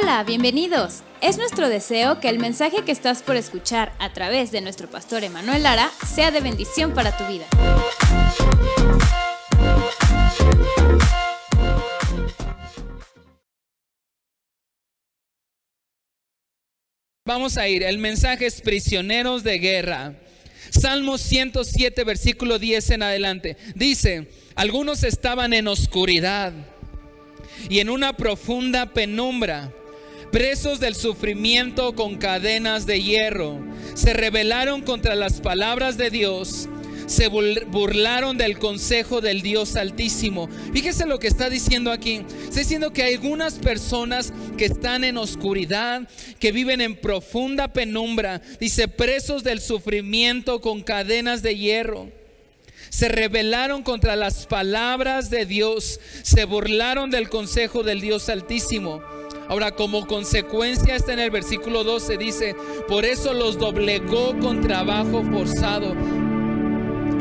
Hola, bienvenidos. Es nuestro deseo que el mensaje que estás por escuchar a través de nuestro pastor Emanuel Lara sea de bendición para tu vida. Vamos a ir, el mensaje es prisioneros de guerra. Salmo 107, versículo 10 en adelante. Dice: algunos estaban en oscuridad y en una profunda penumbra, presos del sufrimiento con cadenas de hierro. Se rebelaron contra las palabras de Dios, se burlaron del consejo del Dios Altísimo. Fíjese lo que está diciendo aquí. Está diciendo que hay algunas personas que están en oscuridad, que viven en profunda penumbra. Dice: presos del sufrimiento con cadenas de hierro. Se rebelaron contra las palabras de Dios, se burlaron del consejo del Dios Altísimo. Ahora, como consecuencia, está en el versículo 12, dice: por eso los doblegó con trabajo forzado.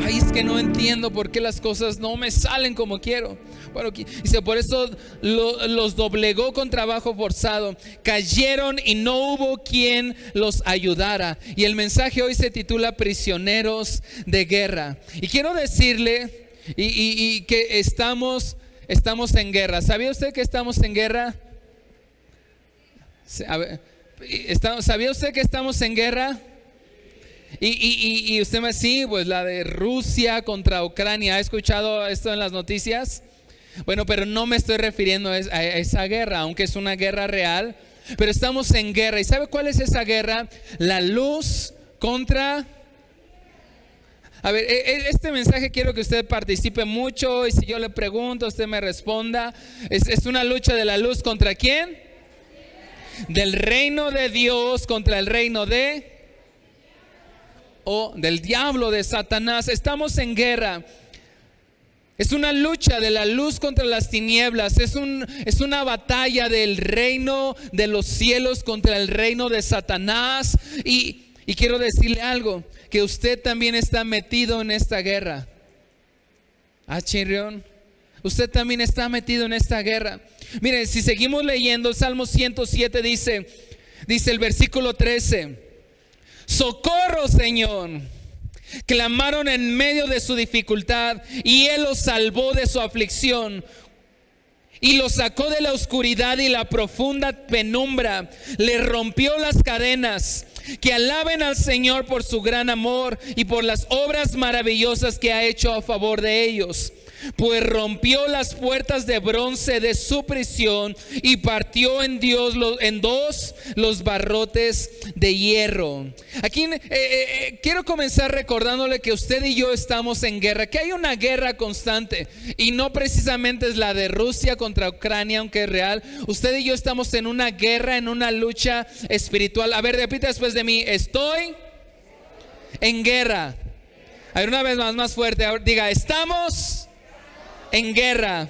Ay, es que no entiendo por qué las cosas no me salen como quiero. Bueno, dice: por eso los doblegó con trabajo forzado. Cayeron y no hubo quien los ayudara. Y el mensaje hoy se titula prisioneros de guerra. Y quiero decirle que estamos en guerra. ¿Sabía usted que estamos en guerra? ¿Sabía usted que estamos en guerra? Y usted me dice: sí, pues la de Rusia contra Ucrania. ¿Ha escuchado esto en las noticias? Bueno, pero no me estoy refiriendo a esa guerra, aunque es una guerra real. Pero estamos en guerra. ¿Y sabe cuál es esa guerra? La luz contra... A ver, este mensaje quiero que usted participe mucho. Y si yo le pregunto, usted me responda. Es una lucha de la luz ¿contra quién? Del reino de Dios contra el reino del diablo, de Satanás. Estamos en guerra. Es una lucha de la luz contra las tinieblas. Es una batalla del reino de los cielos contra el reino de Satanás. Y quiero decirle algo, que usted también está metido en esta guerra. Chirrión, usted también está metido en esta guerra. Miren, si seguimos leyendo, Salmo 107 dice el versículo 13: socorro, Señor. Clamaron en medio de su dificultad y Él los salvó de su aflicción y los sacó de la oscuridad y la profunda penumbra. Le rompió las cadenas. Que alaben al Señor por su gran amor y por las obras maravillosas que ha hecho a favor de ellos. Pues rompió las puertas de bronce de su prisión y partió en dos los barrotes de hierro. Aquí quiero comenzar recordándole que usted y yo estamos en guerra, que hay una guerra constante y no precisamente es la de Rusia contra Ucrania, aunque es real. Usted y yo estamos en una guerra, en una lucha espiritual. A ver, repita después de mí: estoy en guerra. A ver, una vez más fuerte. Ahora, diga: estamos en guerra.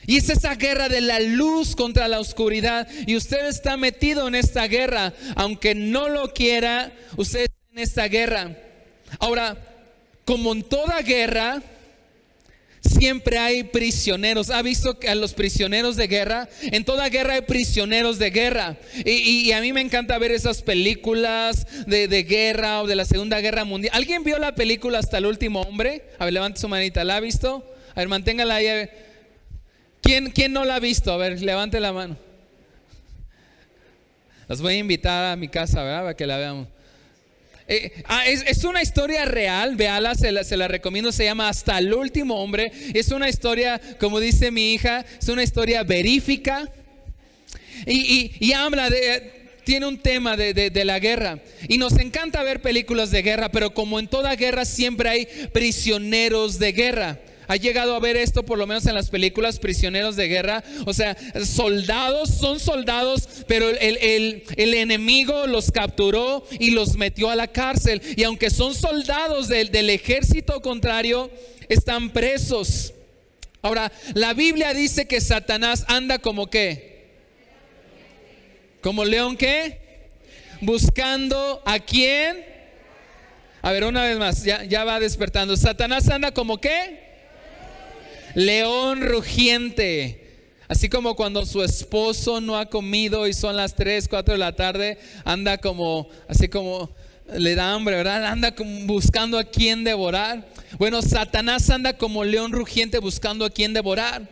Y es esa guerra de la luz contra la oscuridad. Y usted está metido en esta guerra, aunque no lo quiera. Usted está en esta guerra. Ahora, como en toda guerra, siempre hay prisioneros. ¿Ha visto a los prisioneros de guerra? En toda guerra hay prisioneros de guerra. Y a mí me encanta ver esas películas de guerra o de la Segunda Guerra Mundial. ¿Alguien vio la película Hasta el Último Hombre? A ver, levante su manita. ¿La ha visto? A ver, manténgala ahí. A ver. ¿Quién no la ha visto? A ver, levante la mano. Los voy a invitar a mi casa, ¿verdad? Para que la veamos. Es una historia real, véala, se la recomiendo. Se llama Hasta el Último Hombre. Es una historia, como dice mi hija, es una historia verífica. Y habla tiene un tema de la guerra. Y nos encanta ver películas de guerra, pero como en toda guerra siempre hay prisioneros de guerra. ¿Ha llegado a ver esto por lo menos en las películas, prisioneros de guerra? O sea, son soldados, pero el enemigo los capturó y los metió a la cárcel. Y aunque son soldados del ejército contrario, están presos. Ahora, la Biblia dice que Satanás anda como ¿qué? ¿Como león qué? Buscando ¿a quién? A ver, una vez más, ya va despertando. Satanás anda como ¿qué? León rugiente. Así como cuando su esposo no ha comido y son las 3, 4 de la tarde, anda como, así como le da hambre, ¿verdad? Anda como buscando a quien devorar. Bueno, Satanás anda como león rugiente buscando a quien devorar.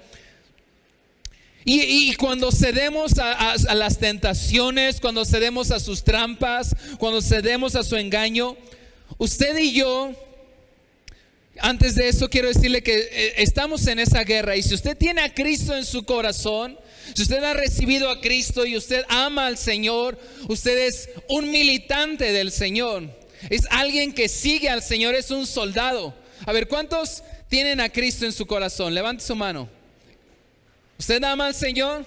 Y cuando cedemos a las tentaciones, cuando cedemos a sus trampas, cuando cedemos a su engaño, usted y yo, antes de eso quiero decirle que estamos en esa guerra. Y si usted tiene a Cristo en su corazón, si usted ha recibido a Cristo y usted ama al Señor, usted es un militante del Señor. Es alguien que sigue al Señor, es un soldado. A ver, ¿cuántos tienen a Cristo en su corazón? Levante su mano. ¿Usted ama al Señor?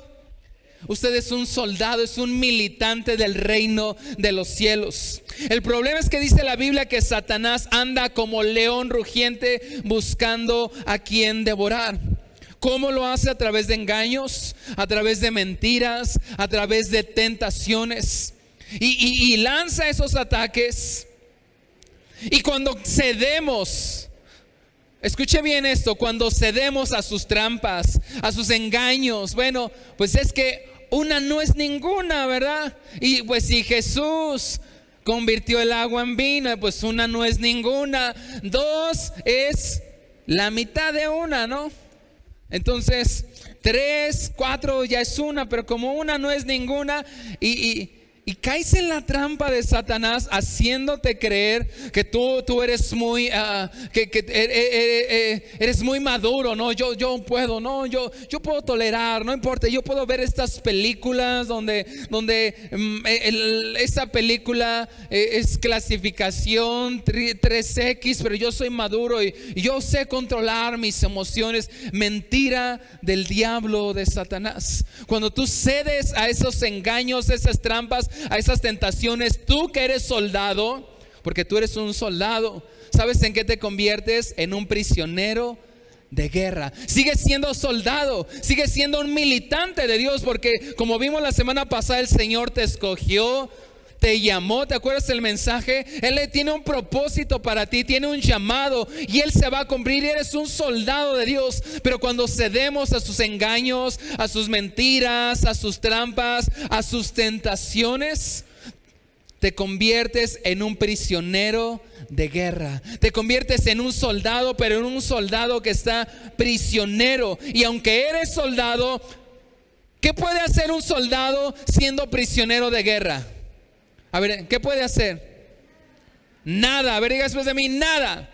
Usted es un soldado, es un militante del reino de los cielos. El problema es que dice la Biblia que Satanás anda como león rugiente buscando a quien devorar. ¿Cómo lo hace? A través de engaños, a través de mentiras, a través de tentaciones. Y lanza esos ataques. Y cuando cedemos, escuche bien esto, cuando cedemos a sus trampas, a sus engaños, bueno, pues es que una no es ninguna, ¿verdad? Y pues si Jesús convirtió el agua en vino, pues una no es ninguna. Dos es la mitad de una, ¿no? Entonces 3, 4 ya es una, pero como una no es ninguna, y caes en la trampa de Satanás haciéndote creer que tú eres muy eres muy maduro, no, yo puedo, no, yo puedo tolerar, no importa, yo puedo ver estas películas donde esta película es clasificación 3X, pero yo soy maduro y yo sé controlar mis emociones. Mentira del diablo, de Satanás. Cuando tú cedes a esos engaños, esas trampas, a esas tentaciones, tú que eres soldado, porque tú eres un soldado, ¿sabes en qué te conviertes? En un prisionero de guerra. Sigues siendo soldado, sigues siendo un militante de Dios, porque como vimos la semana pasada, el Señor te escogió, te llamó. ¿Te acuerdas del mensaje? Él tiene un propósito para ti, tiene un llamado y Él se va a cumplir. Eres un soldado de Dios. Pero cuando cedemos a sus engaños, a sus mentiras, a sus trampas, a sus tentaciones, te conviertes en un prisionero de guerra. Te conviertes en un soldado, pero en un soldado que está prisionero. Y aunque eres soldado, ¿qué puede hacer un soldado siendo prisionero de guerra? A ver, ¿qué puede hacer? Nada. A ver, diga después de mí, nada.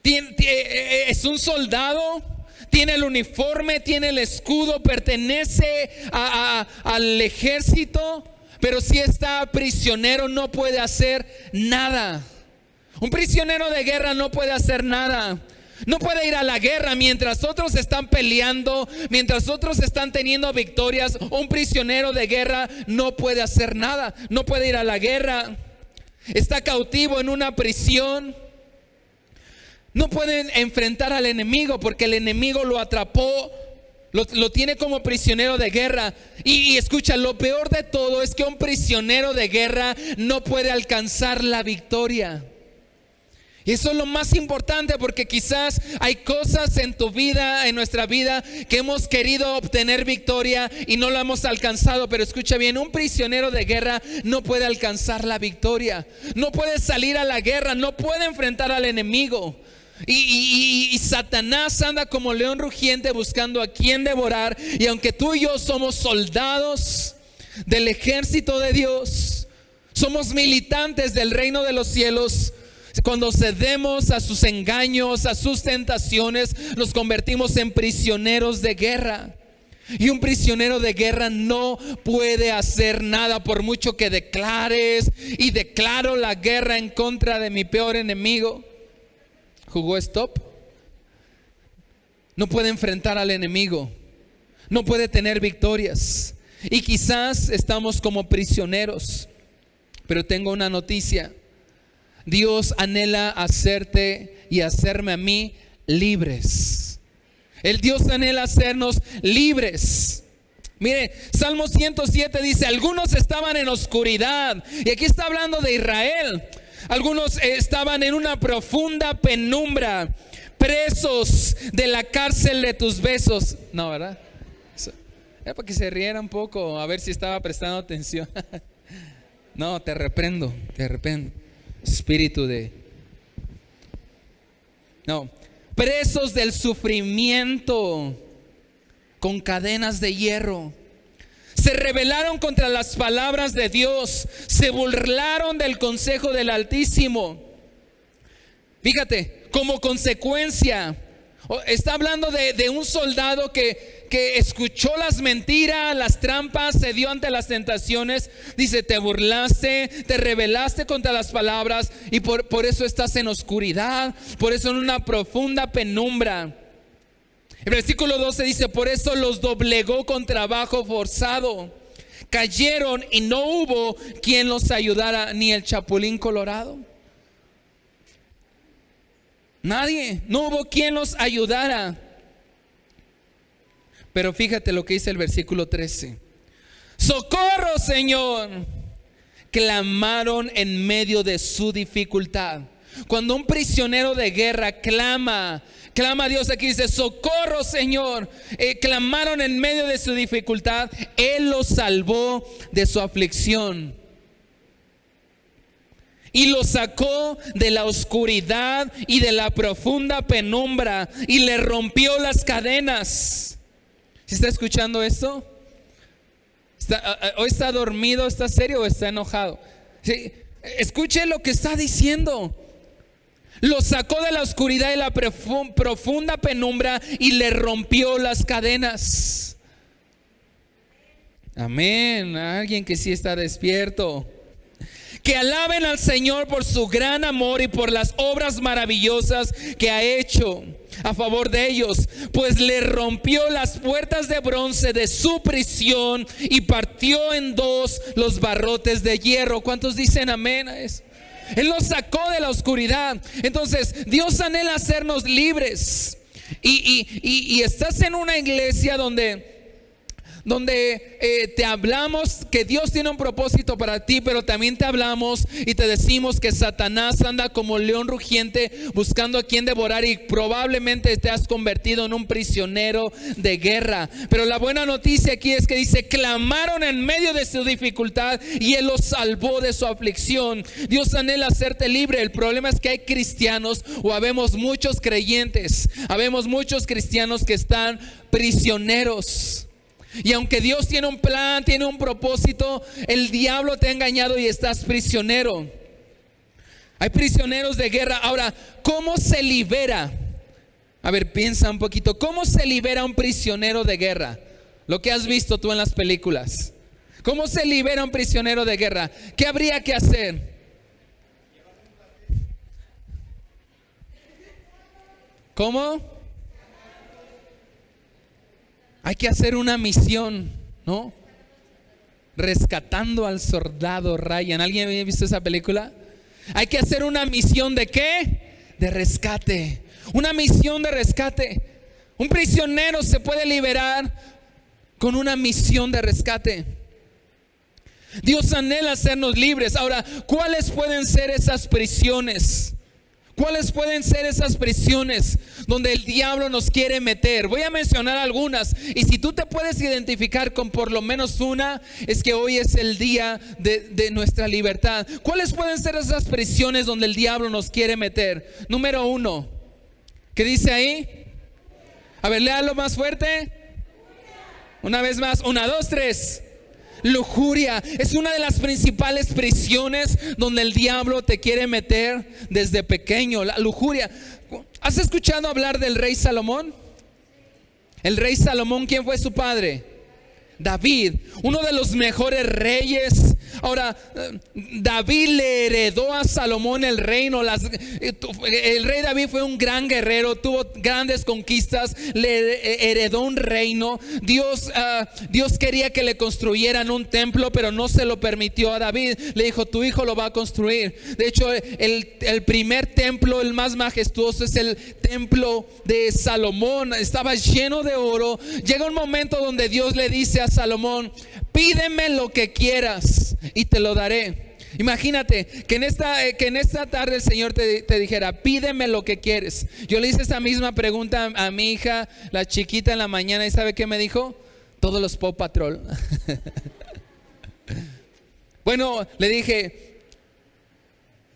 Es un soldado, tiene el uniforme, tiene el escudo, pertenece al ejército, pero si está prisionero no puede hacer nada. Un prisionero de guerra no puede hacer nada. No puede ir a la guerra mientras otros están peleando, mientras otros están teniendo victorias. Un prisionero de guerra no puede hacer nada. No puede ir a la guerra. Está cautivo en una prisión. No puede enfrentar al enemigo porque el enemigo lo atrapó, lo tiene como prisionero de guerra. Y escucha, lo peor de todo es que un prisionero de guerra no puede alcanzar la victoria. Y eso es lo más importante, porque quizás hay cosas en tu vida, en nuestra vida, que hemos querido obtener victoria y no lo hemos alcanzado. Pero escucha bien, un prisionero de guerra no puede alcanzar la victoria. No puede salir a la guerra, no puede enfrentar al enemigo. Y Satanás anda como león rugiente buscando a quien devorar. Y aunque tú y yo somos soldados del ejército de Dios, somos militantes del reino de los cielos, cuando cedemos a sus engaños, a sus tentaciones, nos convertimos en prisioneros de guerra. Y un prisionero de guerra no puede hacer nada por mucho que declares: y declaro la guerra en contra de mi peor enemigo. ¿Jugó stop? No puede enfrentar al enemigo, no puede tener victorias. Y quizás estamos como prisioneros, pero tengo una noticia: Dios anhela hacerte y hacerme a mí libres. El Dios anhela hacernos libres. Mire, Salmo 107 dice: algunos estaban en oscuridad. Y aquí está hablando de Israel. Algunos estaban en una profunda penumbra, presos de la cárcel de tus besos. No, ¿verdad? Era para que se riera un poco, a ver si estaba prestando atención. No, te reprendo. Espíritu de... No, presos del sufrimiento con cadenas de hierro. Se rebelaron contra las palabras de Dios, se burlaron del consejo del Altísimo. Fíjate, como consecuencia, está hablando de un soldado que escuchó las mentiras, las trampas, se dio ante las tentaciones. Dice, te burlaste, te rebelaste contra las palabras y por eso estás en oscuridad, por eso en una profunda penumbra. El versículo 12 dice, por eso los doblegó con trabajo forzado. Cayeron y no hubo quien los ayudara, ni el chapulín colorado. Nadie, no hubo quien los ayudara. Pero fíjate lo que dice el versículo 13. ¡Socorro, Señor! Clamaron en medio de su dificultad. Cuando un prisionero de guerra clama a Dios, aquí dice, socorro, Señor. Clamaron en medio de su dificultad. Él los salvó de su aflicción y los sacó de la oscuridad y de la profunda penumbra y le rompió las cadenas. ¿Sí está escuchando esto? ¿O está dormido, está serio o está enojado? ¿Sí? Escuche lo que está diciendo. Los sacó de la oscuridad y la profunda penumbra y le rompió las cadenas. Amén. Alguien que sí está despierto. Que alaben al Señor por su gran amor y por las obras maravillosas que ha hecho a favor de ellos, pues le rompió las puertas de bronce de su prisión y partió en dos los barrotes de hierro. ¿Cuántos dicen amén a eso? Él nos sacó de la oscuridad. Entonces Dios anhela hacernos libres. Y estás en una iglesia donde te hablamos que Dios tiene un propósito para ti, pero también te hablamos y te decimos que Satanás anda como león rugiente buscando a quien devorar, y probablemente te has convertido en un prisionero de guerra. Pero la buena noticia aquí es que dice, clamaron en medio de su dificultad y Él los salvó de su aflicción. Dios anhela hacerte libre. El problema es que hay cristianos, o habemos muchos creyentes, habemos muchos cristianos que están prisioneros. Y aunque Dios tiene un plan, tiene un propósito, el diablo te ha engañado y estás prisionero. Hay prisioneros de guerra. Ahora, ¿cómo se libera? A ver, piensa un poquito. ¿Cómo se libera un prisionero de guerra? Lo que has visto tú en las películas. ¿Cómo se libera un prisionero de guerra? ¿Qué habría que hacer? ¿Cómo? Hay que hacer una misión, ¿no? Rescatando al soldado Ryan. ¿Alguien había visto esa película? Hay que hacer una misión ¿de qué? De rescate. Una misión de rescate. Un prisionero se puede liberar con una misión de rescate. Dios anhela hacernos libres. Ahora, ¿cuáles pueden ser esas prisiones? ¿Cuáles pueden ser esas prisiones donde el diablo nos quiere meter? Voy a mencionar algunas, y si tú te puedes identificar con por lo menos una, es que hoy es el día de nuestra libertad. ¿Cuáles pueden ser esas prisiones donde el diablo nos quiere meter? Número 1, ¿qué dice ahí? A ver, léalo más fuerte. Una vez más, 1, 2, 3. Lujuria es una de las principales prisiones donde el diablo te quiere meter desde pequeño. La lujuria. ¿Has escuchado hablar del rey Salomón? El rey Salomón, ¿quién fue su padre? David, uno de los mejores reyes. Ahora, David le heredó a Salomón el reino. El rey David fue un gran guerrero, tuvo grandes conquistas, le heredó un reino. Dios quería que le construyeran un templo, pero no se lo permitió a David. Le dijo, tu hijo lo va a construir. De hecho, el primer templo, el más majestuoso, es el templo de Salomón. Estaba lleno de oro. Llega un momento donde Dios le dice a Salomón, pídeme lo que quieras y te lo daré. Imagínate que en esta tarde el Señor te dijera, pídeme lo que quieres. Yo le hice esa misma pregunta a mi hija, la chiquita, en la mañana, y ¿sabe qué me dijo? Todos los Paw Patrol. Bueno, le dije,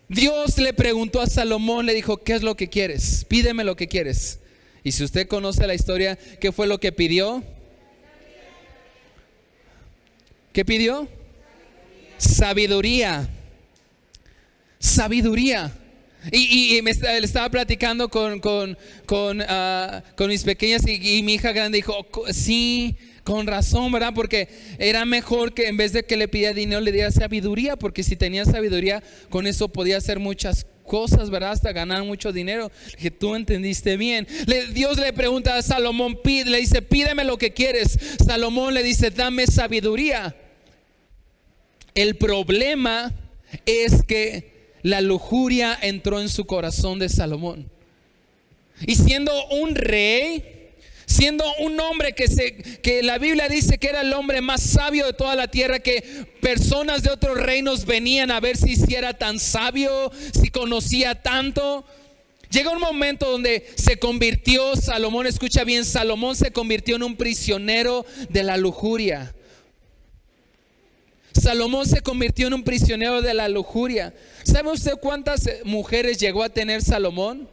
Dios le preguntó a Salomón, le dijo, ¿qué es lo que quieres? Pídeme lo que quieres. Y si usted conoce la historia, ¿qué fue lo que pidió? ¿Qué pidió? Sabiduría. Sabiduría. Y le estaba platicando con mis pequeñas y mi hija grande dijo, sí, con razón, ¿verdad? Porque era mejor que en vez de que le pidiera dinero le diera sabiduría, porque si tenía sabiduría con eso podía hacer muchas cosas, ¿verdad? Hasta ganar mucho dinero. Que tú entendiste bien. Dios le pregunta a Salomón, le dice, pídeme lo que quieres. Salomón le dice, dame sabiduría. El problema es que la lujuria entró en su corazón de Salomón. Y siendo un rey, siendo un hombre que la Biblia dice que era el hombre más sabio de toda la tierra, que personas de otros reinos venían a ver si era tan sabio, si conocía tanto. Llega un momento donde se convirtió, Salomón, escucha bien, Salomón se convirtió en un prisionero de la lujuria. Salomón se convirtió en un prisionero de la lujuria. ¿Sabe usted cuántas mujeres llegó a tener Salomón?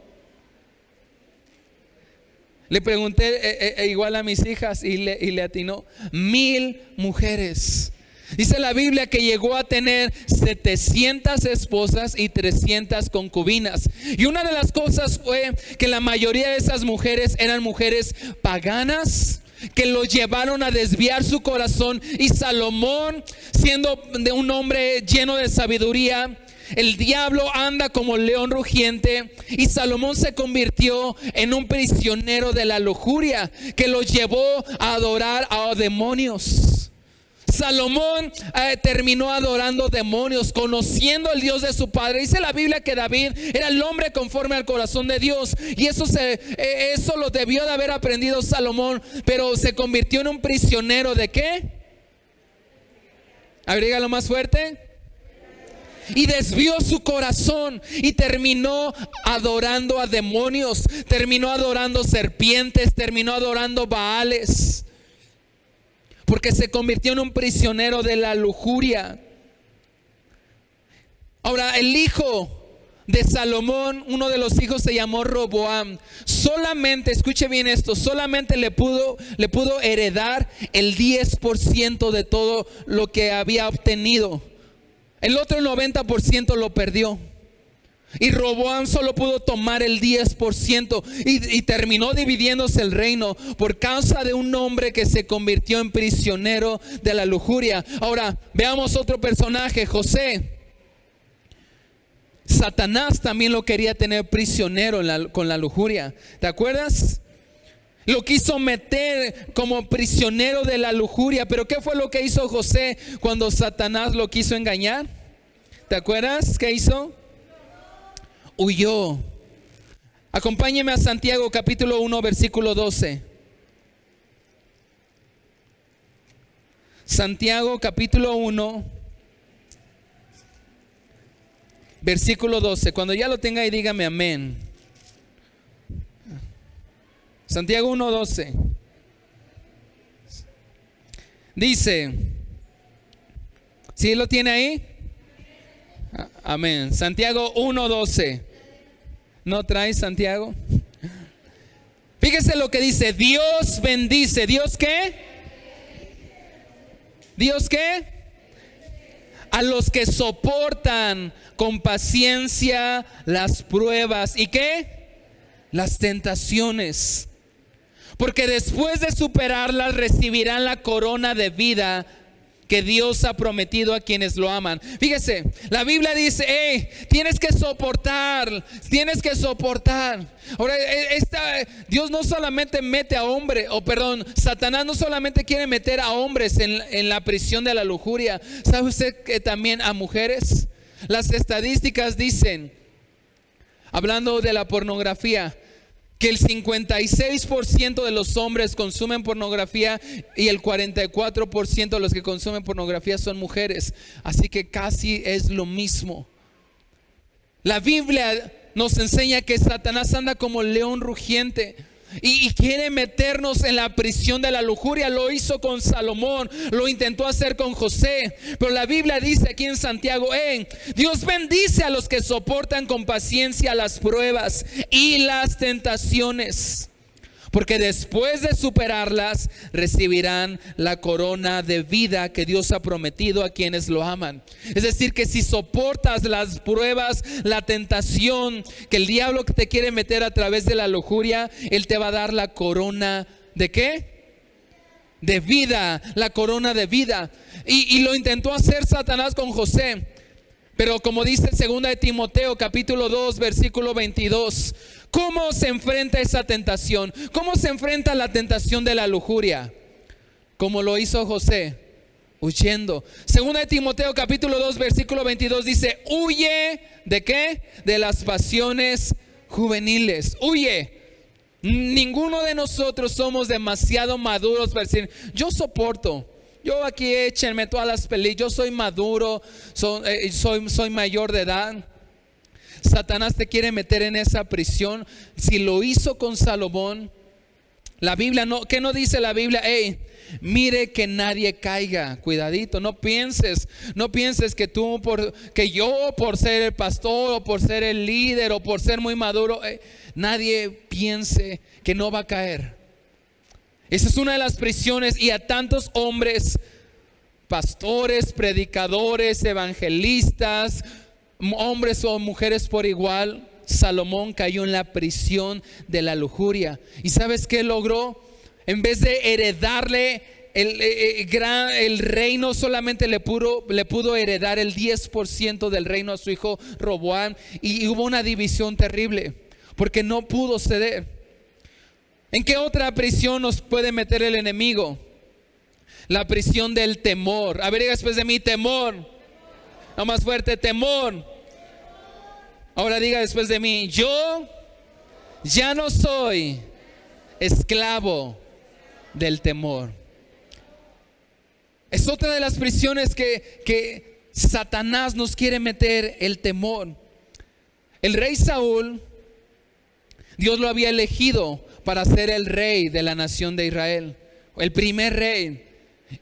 Le pregunté igual a mis hijas y le atinó. 1000 mujeres. Dice la Biblia que llegó a tener 700 esposas y 300 concubinas. Y una de las cosas fue que la mayoría de esas mujeres eran mujeres paganas, que lo llevaron a desviar su corazón. Y Salomón, siendo de un hombre lleno de sabiduría, el diablo anda como león rugiente, y Salomón se convirtió en un prisionero de la lujuria que lo llevó a adorar a demonios. Salomón terminó adorando demonios, conociendo el Dios de su padre. Dice la Biblia que David era el hombre conforme al corazón de Dios, y eso lo debió de haber aprendido Salomón, pero se convirtió en un prisionero ¿de qué? Agrígalo más fuerte. Y desvió su corazón y terminó adorando a demonios, terminó adorando serpientes, terminó adorando baales, porque se convirtió en un prisionero de la lujuria. Ahora, el hijo de Salomón, uno de los hijos, se llamó Roboam. Solamente, escuche bien esto, solamente le pudo heredar el 10% de todo lo que había obtenido. El otro 90% lo perdió. Y Roboam solo pudo tomar el 10% y terminó dividiéndose el reino por causa de un hombre que se convirtió en prisionero de la lujuria. Ahora veamos otro personaje, José. Satanás también lo quería tener prisionero con la lujuria. ¿Te acuerdas? Lo quiso meter como prisionero de la lujuria. Pero ¿qué fue lo que hizo José cuando Satanás lo quiso engañar? ¿Te acuerdas qué hizo? Huyó. Acompáñeme a Santiago capítulo 1 versículo 12. Santiago capítulo 1 versículo 12. Cuando ya lo tenga ahí, dígame amén. Santiago 1:12 dice, ¿sí lo tiene ahí? Amén. Santiago 1:12. ¿No trae Santiago? Fíjese lo que dice. Dios bendice. ¿Dios qué? ¿Dios qué? A los que soportan con paciencia las pruebas. ¿Y qué? Las tentaciones. Porque después de superarlas recibirán la corona de vida que Dios ha prometido a quienes lo aman. Fíjese, la Biblia dice, tienes que soportar. Ahora, Dios no solamente mete a hombres, Satanás no solamente quiere meter a hombres en la prisión de la lujuria. ¿Sabe usted que también a mujeres? Las estadísticas dicen, hablando de la pornografía, que el 56% de los hombres consumen pornografía y el 44% de los que consumen pornografía son mujeres. Así que casi es lo mismo. La Biblia nos enseña que Satanás anda como león rugiente. y quiere meternos en la prisión de la lujuria. Lo hizo con Salomón, lo intentó hacer con José, pero la Biblia dice aquí en Santiago: Dios bendice a los que soportan con paciencia las pruebas y las tentaciones, porque después de superarlas recibirán la corona de vida que Dios ha prometido a quienes lo aman. Es decir, que si soportas las pruebas, la tentación que el diablo te quiere meter a través de la lujuria, Él te va a dar la corona ¿de qué? De vida, la corona de vida. Y lo intentó hacer Satanás con José. Pero como dice 2 de Timoteo capítulo 2 versículo 22, ¿cómo se enfrenta esa tentación? ¿Cómo se enfrenta la tentación de la lujuria? Como lo hizo José, huyendo. 2 de Timoteo capítulo 2 versículo 22 dice: huye ¿de qué? De las pasiones juveniles. Huye. Ninguno de nosotros somos demasiado maduros para decir: yo soporto. Yo aquí échenme todas las películas, yo soy maduro, soy mayor de edad. Satanás te quiere meter en esa prisión. Si lo hizo con Salomón, la Biblia no, ¿qué no dice la Biblia? Mire que nadie caiga. Cuidadito, no pienses que que yo por ser el pastor o por ser el líder o por ser muy maduro, nadie piense que no va a caer. Esa es una de las prisiones, y a tantos hombres, pastores, predicadores, evangelistas, hombres o mujeres por igual, Salomón cayó en la prisión de la lujuria. ¿Y sabes qué logró? En vez de heredarle el reino, solamente le pudo heredar el 10% del reino a su hijo Roboam, y hubo una división terrible porque no pudo ceder. ¿En qué otra prisión nos puede meter el enemigo? La prisión del temor. A ver, diga después de mí: temor. No, más fuerte: temor. Ahora diga después de mí: yo ya no soy esclavo del temor. Es otra de las prisiones que Satanás nos quiere meter, el temor. El rey Saúl, Dios lo había elegido para ser el rey de la nación de Israel, el primer rey.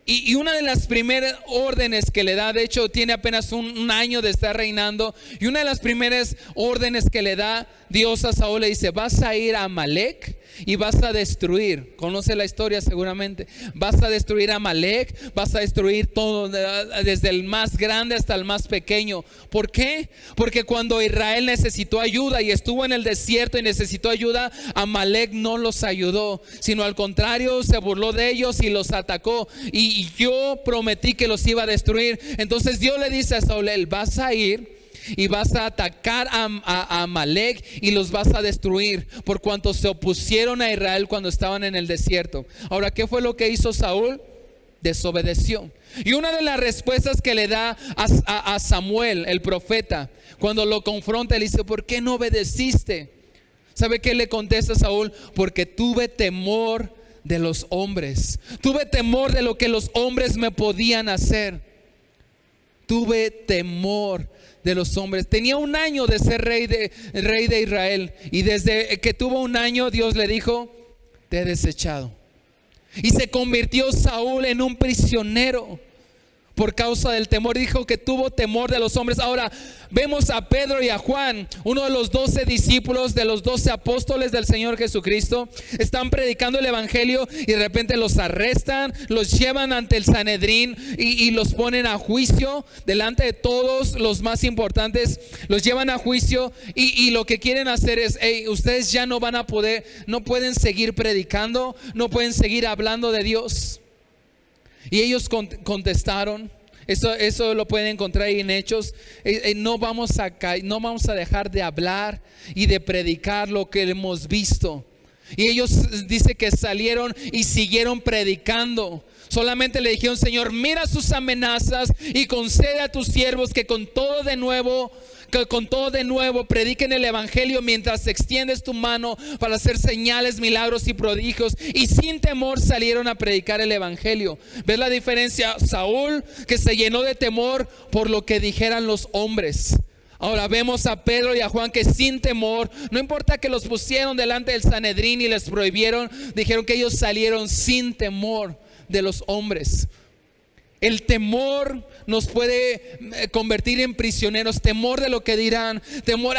Y una de las primeras órdenes que le da, de hecho tiene apenas un año de estar reinando, y una de las primeras órdenes que le da Dios a Saúl, le dice: vas a ir a Amalek y vas a destruir. Conoce la historia seguramente. Vas a destruir a Amalek, vas a destruir todo, desde el más grande hasta el más pequeño. ¿Por qué? Porque cuando Israel necesitó ayuda y estuvo en el desierto y necesitó ayuda, Amalek no los ayudó, sino al contrario, se burló de ellos y los atacó. Y yo prometí que los iba a destruir. Entonces Dios le dice a Saúl: vas a ir y vas a atacar a Amalek y los vas a destruir, por cuanto se opusieron a Israel cuando estaban en el desierto. Ahora, ¿qué fue lo que hizo Saúl? Desobedeció. Y una de las respuestas que le da a Samuel, el profeta, cuando lo confronta, le dice: ¿por qué no obedeciste? ¿Sabe qué le contesta Saúl? Porque tuve temor de los hombres. Tuve temor de lo que los hombres me podían hacer. Tuve temor de los hombres. Tenía un año de ser rey de Israel, y desde que tuvo un año, Dios le dijo: te he desechado. Y se convirtió Saúl en un prisionero por causa del temor. Dijo que tuvo temor de los hombres. Ahora vemos a Pedro y a Juan, uno de los 12 discípulos, de los 12 apóstoles del Señor Jesucristo. Están predicando el evangelio y de repente los arrestan, los llevan ante el Sanedrín y los ponen a juicio delante de todos los más importantes. Los llevan a juicio y lo que quieren hacer es: ustedes ya no van a poder, no pueden seguir predicando, no pueden seguir hablando de Dios. Y ellos contestaron, eso lo pueden encontrar ahí en Hechos: no vamos a dejar de hablar y de predicar lo que hemos visto. Y ellos dice que salieron y siguieron predicando. Solamente le dijeron: Señor, mira sus amenazas y concede a tus siervos que con todo de nuevo prediquen el evangelio mientras extiendes tu mano para hacer señales, milagros y prodigios. Y sin temor salieron a predicar el evangelio. ¿Ves la diferencia? Saúl, que se llenó de temor por lo que dijeran los hombres. Ahora vemos a Pedro y a Juan que sin temor, no importa que los pusieron delante del Sanedrín y les prohibieron, dijeron que ellos salieron sin temor de los hombres. El temor nos puede convertir en prisioneros, temor de lo que dirán, temor,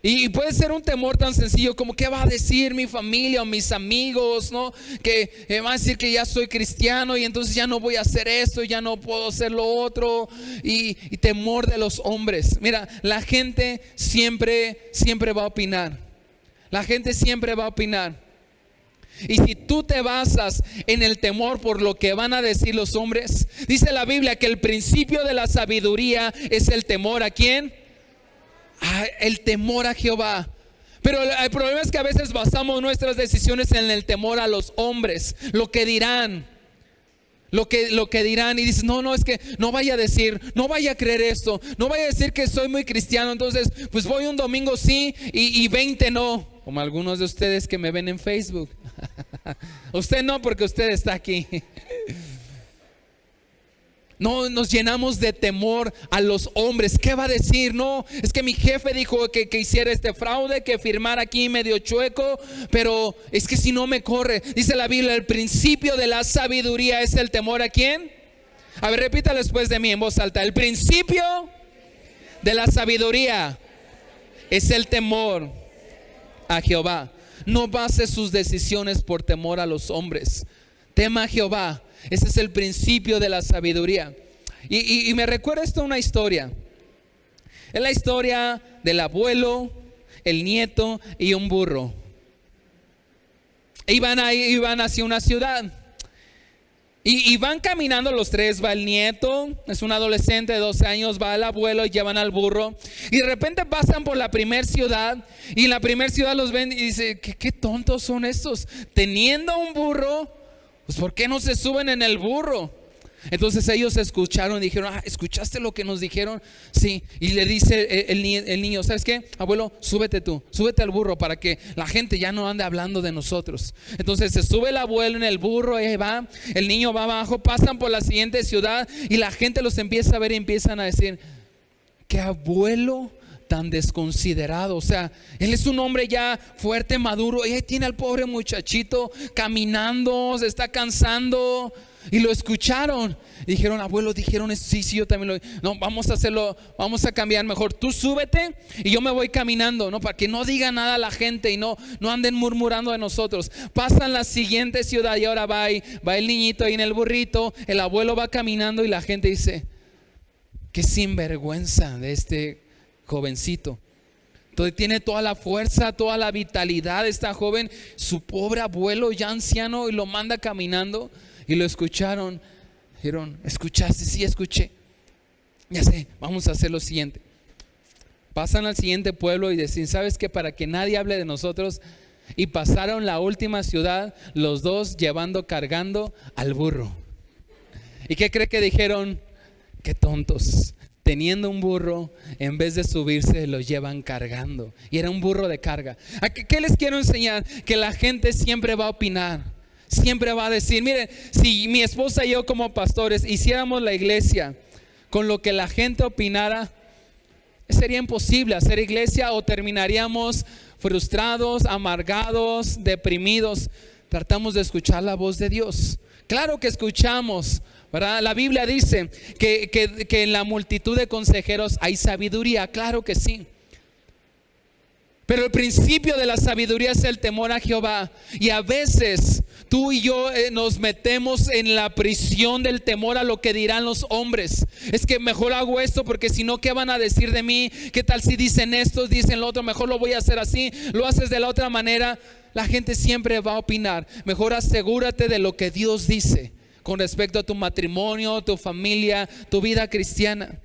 y puede ser un temor tan sencillo como ¿qué va a decir mi familia o mis amigos? ¿No? Que va a decir que ya soy cristiano y entonces ya no voy a hacer esto, ya no puedo hacer lo otro. Y temor de los hombres. Mira, la gente siempre va a opinar. La gente siempre va a opinar. Y si tú te basas en el temor por lo que van a decir los hombres, dice la Biblia que el principio de la sabiduría es el temor ¿a quién? El temor a Jehová. Pero el problema es que a veces basamos nuestras decisiones en el temor a los hombres, lo que dirán. Lo que dirán y dices, no, es que no vaya a decir, no vaya a creer esto, no vaya a decir que soy muy cristiano, entonces pues voy un domingo sí y 20 no, como algunos de ustedes que me ven en Facebook. Usted no, porque usted está aquí. No, nos llenamos de temor a los hombres. ¿Qué va a decir? No, es que mi jefe dijo que hiciera este fraude, que firmara aquí medio chueco, pero es que si no me corre. Dice la Biblia, el principio de la sabiduría es el temor ¿a quién? A ver, repítalo después de mí en voz alta. El principio de la sabiduría es el temor a Jehová. No base sus decisiones por temor a los hombres. Tema a Jehová. Ese es el principio de la sabiduría. Y me recuerda esto una historia. Es la historia del abuelo, el nieto y un burro. Iban hacia una ciudad. Y van caminando los tres. Va el nieto, es un adolescente de 12 años. Va el abuelo y llevan al burro. Y de repente pasan por la primera ciudad. Y en la primera ciudad los ven y dice, ¿qué tontos son estos? Teniendo un burro, pues ¿por qué no se suben en el burro? Entonces ellos escucharon y dijeron, ¿escuchaste lo que nos dijeron? Sí. Y le dice el niño, ¿sabes qué? Abuelo, súbete tú, súbete al burro para que la gente ya no ande hablando de nosotros. Entonces se sube el abuelo en el burro, ahí va, el niño va abajo, pasan por la siguiente ciudad y la gente los empieza a ver y empiezan a decir, ¿qué abuelo tan desconsiderado? O sea, él es un hombre ya fuerte, maduro, y ahí tiene al pobre muchachito caminando, se está cansando. Y lo escucharon, dijeron, abuelo, dijeron eso. Sí, yo también lo. No, vamos a hacerlo, vamos a cambiar mejor. Tú súbete y yo me voy caminando, ¿no? Para que no diga nada a la gente y no anden murmurando de nosotros. Pasan la siguiente ciudad y ahora va el niñito ahí en el burrito. El abuelo va caminando y la gente dice, qué sinvergüenza de este jovencito. Entonces tiene toda la fuerza, toda la vitalidad esta joven. Su pobre abuelo ya anciano y lo manda caminando. Y lo escucharon, dijeron, ¿escuchaste? Sí, escuché. Ya sé, vamos a hacer lo siguiente. Pasan al siguiente pueblo y dicen, ¿sabes qué? Para que nadie hable de nosotros. Y pasaron la última ciudad, los dos cargando al burro. ¿Y qué cree que dijeron? Qué tontos. Teniendo un burro, en vez de subirse, lo llevan cargando. Y era un burro de carga. ¿Qué les quiero enseñar? Que la gente siempre va a opinar. Siempre va a decir, miren, si mi esposa y yo como pastores hiciéramos la iglesia con lo que la gente opinara, sería imposible hacer iglesia o terminaríamos frustrados, amargados, deprimidos. Tratamos de escuchar la voz de Dios. Claro que escuchamos, ¿verdad? La Biblia dice que en la multitud de consejeros hay sabiduría, claro que sí. Pero el principio de la sabiduría es el temor a Jehová. Y a veces tú y yo nos metemos en la prisión del temor a lo que dirán los hombres. Es que mejor hago esto porque si no, ¿qué van a decir de mí? ¿Qué tal si dicen esto, dicen lo otro? Mejor lo voy a hacer así, lo haces de la otra manera. La gente siempre va a opinar. Mejor asegúrate de lo que Dios dice con respecto a tu matrimonio, tu familia, tu vida cristiana.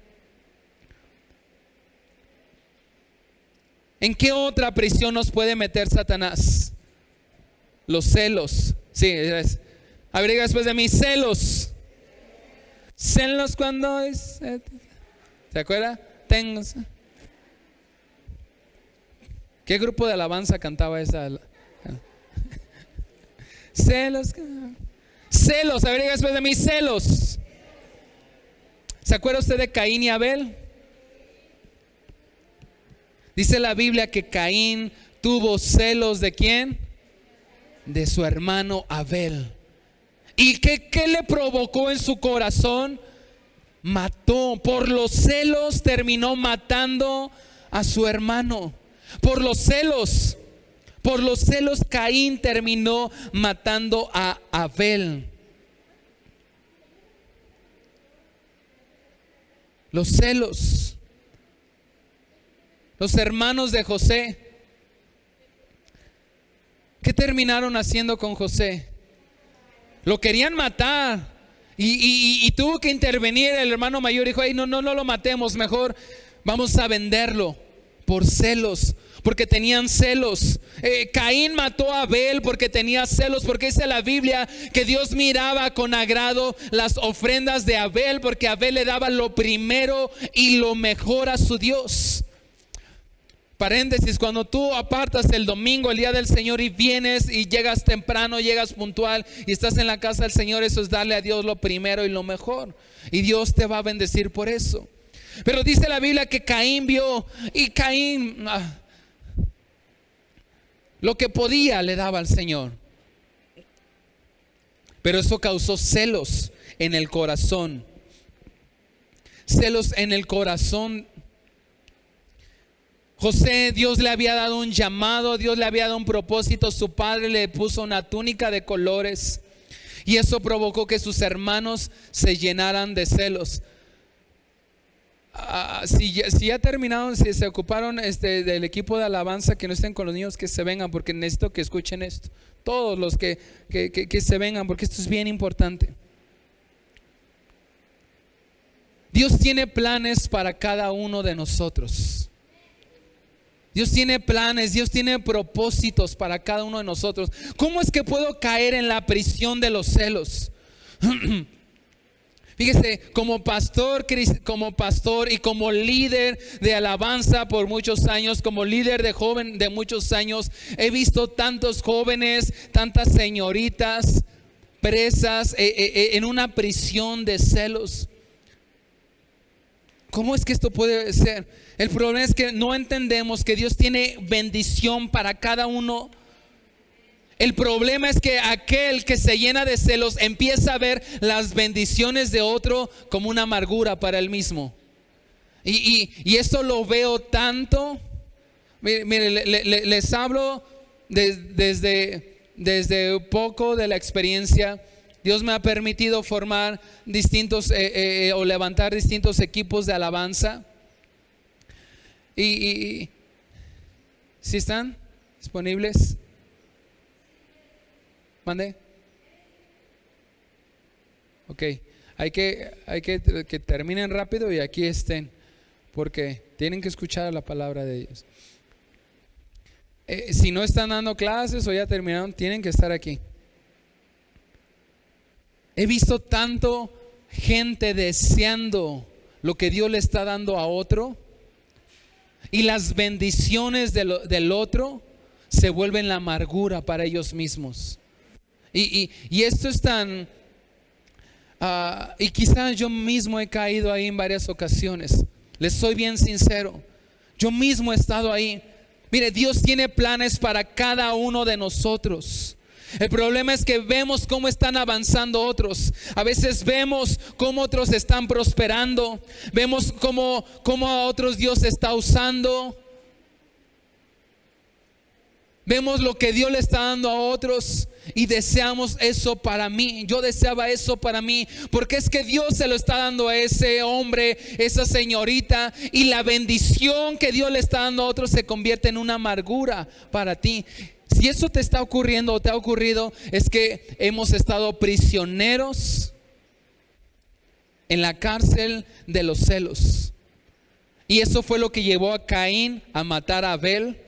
¿En qué otra prisión nos puede meter Satanás? Los celos. Sí, a ver, diga después de mí, celos. Celos cuando es. ¿Se acuerda? Tengo. ¿Qué grupo de alabanza cantaba esa? Celos. Celos, a ver, diga después de mí, celos. ¿Se acuerda usted de Caín y Abel? Dice la Biblia que Caín tuvo celos ¿de quién? De su hermano Abel. ¿Y qué le provocó en su corazón? Mató. Por los celos terminó matando a su hermano. Por los celos Caín terminó matando a Abel. Los celos. Los hermanos de José, ¿qué terminaron haciendo con José? Lo querían matar y tuvo que intervenir el hermano mayor. Dijo: no lo matemos, mejor vamos a venderlo. Por celos, porque tenían celos. Caín mató a Abel porque tenía celos, porque dice la Biblia que Dios miraba con agrado las ofrendas de Abel, porque Abel le daba lo primero y lo mejor a su Dios. Paréntesis: cuando tú apartas el domingo, el día del Señor, y vienes y llegas temprano, llegas puntual y estás en la casa del Señor, eso es darle a Dios lo primero y lo mejor, y Dios te va a bendecir por eso. Pero dice la Biblia que Caín vio, y Caín lo que podía le daba al Señor, pero eso causó celos en el corazón. Celos en el corazón. José, Dios le había dado un llamado, Dios le había dado un propósito. Su padre le puso una túnica de colores, y eso provocó que sus hermanos se llenaran de celos. Si ya terminaron, si se ocuparon del equipo de alabanza, que no estén con los niños, que se vengan, porque necesito que escuchen esto. Todos los que se vengan, porque esto es bien importante. Dios tiene planes para cada uno de nosotros. Dios tiene planes, Dios tiene propósitos para cada uno de nosotros. ¿Cómo es que puedo caer en la prisión de los celos? Fíjese, como pastor y como líder de alabanza por muchos años, como líder de joven de muchos años, he visto tantos jóvenes, tantas señoritas presas en una prisión de celos. ¿Cómo es que esto puede ser? El problema es que no entendemos que Dios tiene bendición para cada uno. El problema es que aquel que se llena de celos empieza a ver las bendiciones de otro como una amargura para él mismo. Y esto lo veo tanto. Mire, les hablo desde poco de la experiencia. Dios me ha permitido formar distintos o levantar distintos equipos de alabanza. ¿Sí están disponibles? ¿Mande? Ok, hay que terminen rápido y aquí estén, porque tienen que escuchar la palabra de Dios. Si no están dando clases o ya terminaron, tienen que estar aquí. He visto tanto gente deseando lo que Dios le está dando a otro, y las bendiciones del otro se vuelven la amargura para ellos mismos. Y esto es tan y quizás yo mismo he caído ahí en varias ocasiones. Les soy bien sincero, yo mismo he estado ahí. Mire, Dios tiene planes para cada uno de nosotros. El problema es que vemos cómo están avanzando otros. A veces vemos cómo otros están prosperando. Vemos cómo a otros Dios está usando. Vemos lo que Dios le está dando a otros y deseamos eso para mí. Yo deseaba eso para mí, porque es que Dios se lo está dando a ese hombre, esa señorita, y la bendición que Dios le está dando a otros se convierte en una amargura para ti. Si eso te está ocurriendo o te ha ocurrido, es que hemos estado prisioneros en la cárcel de los celos. Y eso fue lo que llevó a Caín a matar a Abel.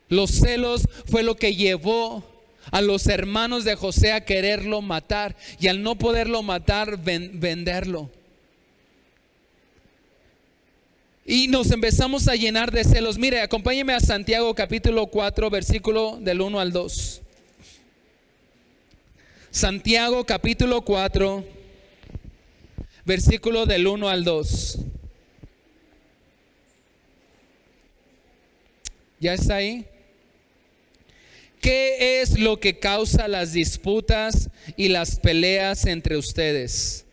Los celos fue lo que llevó a los hermanos de José a quererlo matar, y al no poderlo matar, venderlo. Y nos empezamos a llenar de celos. Mire, acompáñeme a Santiago capítulo 4, versículo del 1 al 2. Santiago capítulo 4, versículo del 1 al 2. ¿Ya está ahí? ¿Qué es lo que causa las disputas y las peleas entre ustedes?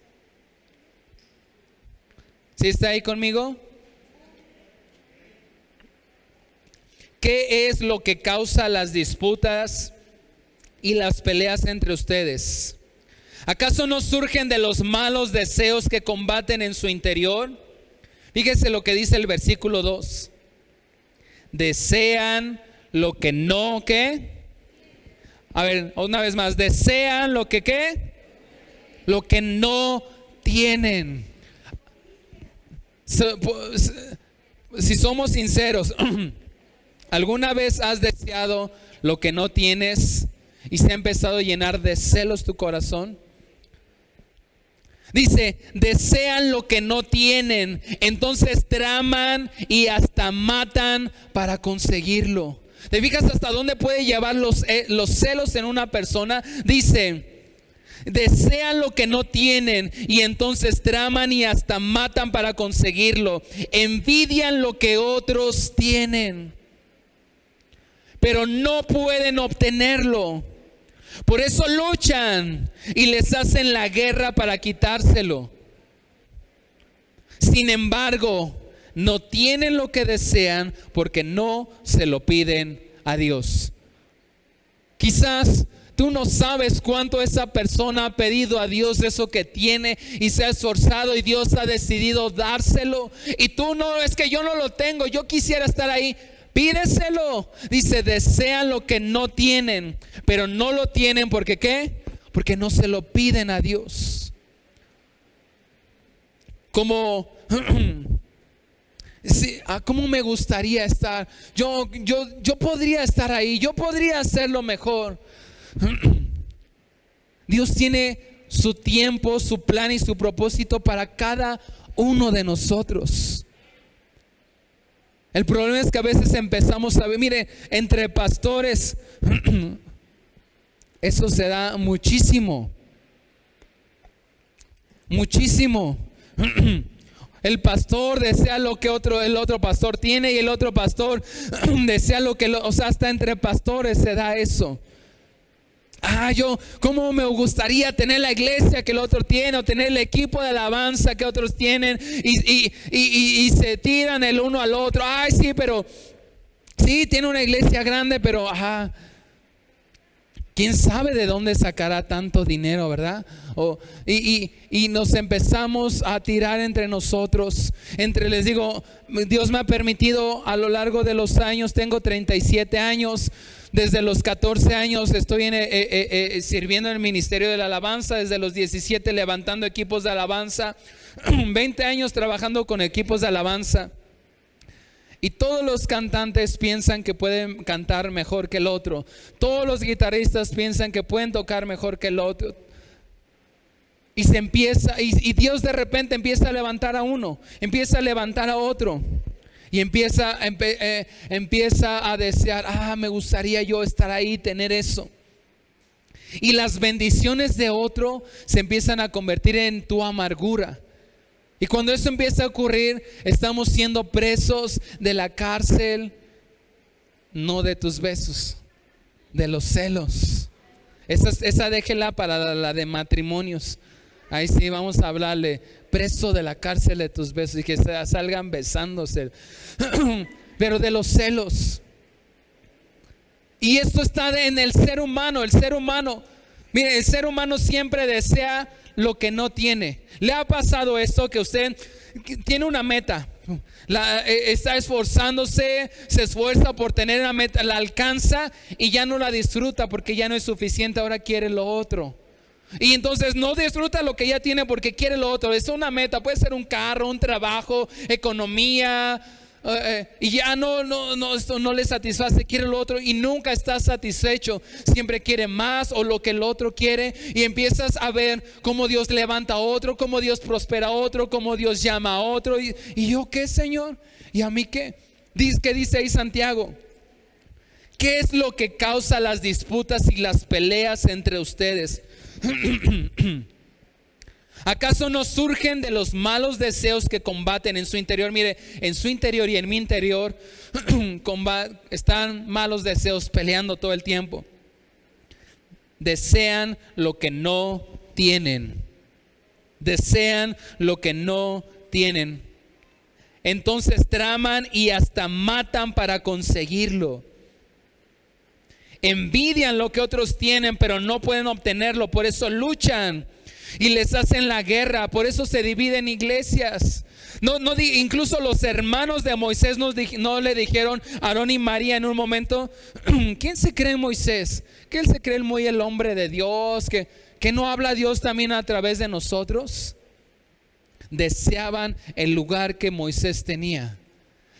¿Sí está ahí conmigo? ¿Qué es lo que causa las disputas y las peleas entre ustedes? ¿Acaso no surgen de los malos deseos que combaten en su interior? Fíjese lo que dice el versículo 2. Desean lo que no, ¿qué? A ver, una vez más. Desean lo que, ¿qué? Lo que no tienen. Si somos sinceros, ¿alguna vez has deseado lo que no tienes y se ha empezado a llenar de celos tu corazón? Dice, desean lo que no tienen, entonces traman y hasta matan para conseguirlo. ¿Te fijas hasta dónde puede llevar los celos en una persona? Dice, desean lo que no tienen y entonces traman y hasta matan para conseguirlo. Envidian lo que otros tienen, pero no pueden obtenerlo. Por eso luchan y les hacen la guerra para quitárselo. Sin embargo, no tienen lo que desean porque no se lo piden a Dios. Quizás tú no sabes cuánto esa persona ha pedido a Dios eso que tiene y se ha esforzado y Dios ha decidido dárselo. Y tú no, es que yo no lo tengo, yo quisiera estar ahí. Pídeselo. Dice, desean lo que no tienen, pero no lo tienen porque ¿qué? Porque no se lo piden a Dios. Como sí, ¿cómo me gustaría estar? Yo podría estar ahí, yo podría hacerlo mejor. Dios tiene su tiempo, su plan y su propósito para cada uno de nosotros. El problema es que a veces empezamos a ver, mire, entre pastores, eso se da muchísimo. Muchísimo. El pastor desea lo que el otro pastor tiene y el otro pastor desea lo que, o sea, hasta entre pastores se da eso. ¿Cómo me gustaría tener la iglesia que el otro tiene o tener el equipo de alabanza que otros tienen y se tiran el uno al otro? Sí, pero sí, tiene una iglesia grande, pero ¿quién sabe de dónde sacará tanto dinero, verdad? Y nos empezamos a tirar entre nosotros. Les digo, Dios me ha permitido a lo largo de los años, tengo 37 años. Desde los 14 años estoy sirviendo en el ministerio de la alabanza. Desde los 17 levantando equipos de alabanza. 20 años trabajando con equipos de alabanza. Y todos los cantantes piensan que pueden cantar mejor que el otro. Todos los guitarristas piensan que pueden tocar mejor que el otro. Y se empieza, y Dios de repente empieza a levantar a uno, empieza a levantar a otro. Y empieza a desear, me gustaría yo estar ahí, tener eso. Y las bendiciones de otro se empiezan a convertir en tu amargura. Y cuando eso empieza a ocurrir, estamos siendo presos de la cárcel, no de tus besos, de los celos. Esa déjela para la de matrimonios. Ahí sí vamos a hablarle, preso de la cárcel de tus besos, y que salgan besándose. Pero de los celos. Y esto está en el ser humano. Mire, el ser humano siempre desea lo que no tiene. ¿Le ha pasado esto que usted tiene una meta? Está esforzándose, se esfuerza por tener una meta, la alcanza y ya no la disfruta porque ya no es suficiente, ahora quiere lo otro. Y entonces no disfruta lo que ya tiene porque quiere lo otro. Es una meta, puede ser un carro, un trabajo, economía, y ya esto no le satisface, quiere lo otro y nunca está satisfecho. Siempre quiere más o lo que el otro quiere. Y empiezas a ver cómo Dios levanta a otro, cómo Dios prospera a otro, cómo Dios llama a otro. ¿Y yo qué, Señor? ¿Y a mí qué? ¿Qué dice ahí Santiago? ¿Qué es lo que causa las disputas y las peleas entre ustedes? ¿Acaso no surgen de los malos deseos que combaten en su interior? Mire, en su interior y en mi interior están malos deseos peleando todo el tiempo. Desean lo que no tienen. Desean lo que no tienen. Entonces traman y hasta matan para conseguirlo. Envidian lo que otros tienen, pero no pueden obtenerlo. Por eso luchan y les hacen la guerra. Por eso se dividen iglesias. Incluso los hermanos de Moisés no le dijeron a Aarón y María en un momento: ¿quién se cree Moisés? ¿Que él se cree muy el hombre de Dios? ¿Que no habla Dios también a través de nosotros? Deseaban el lugar que Moisés tenía.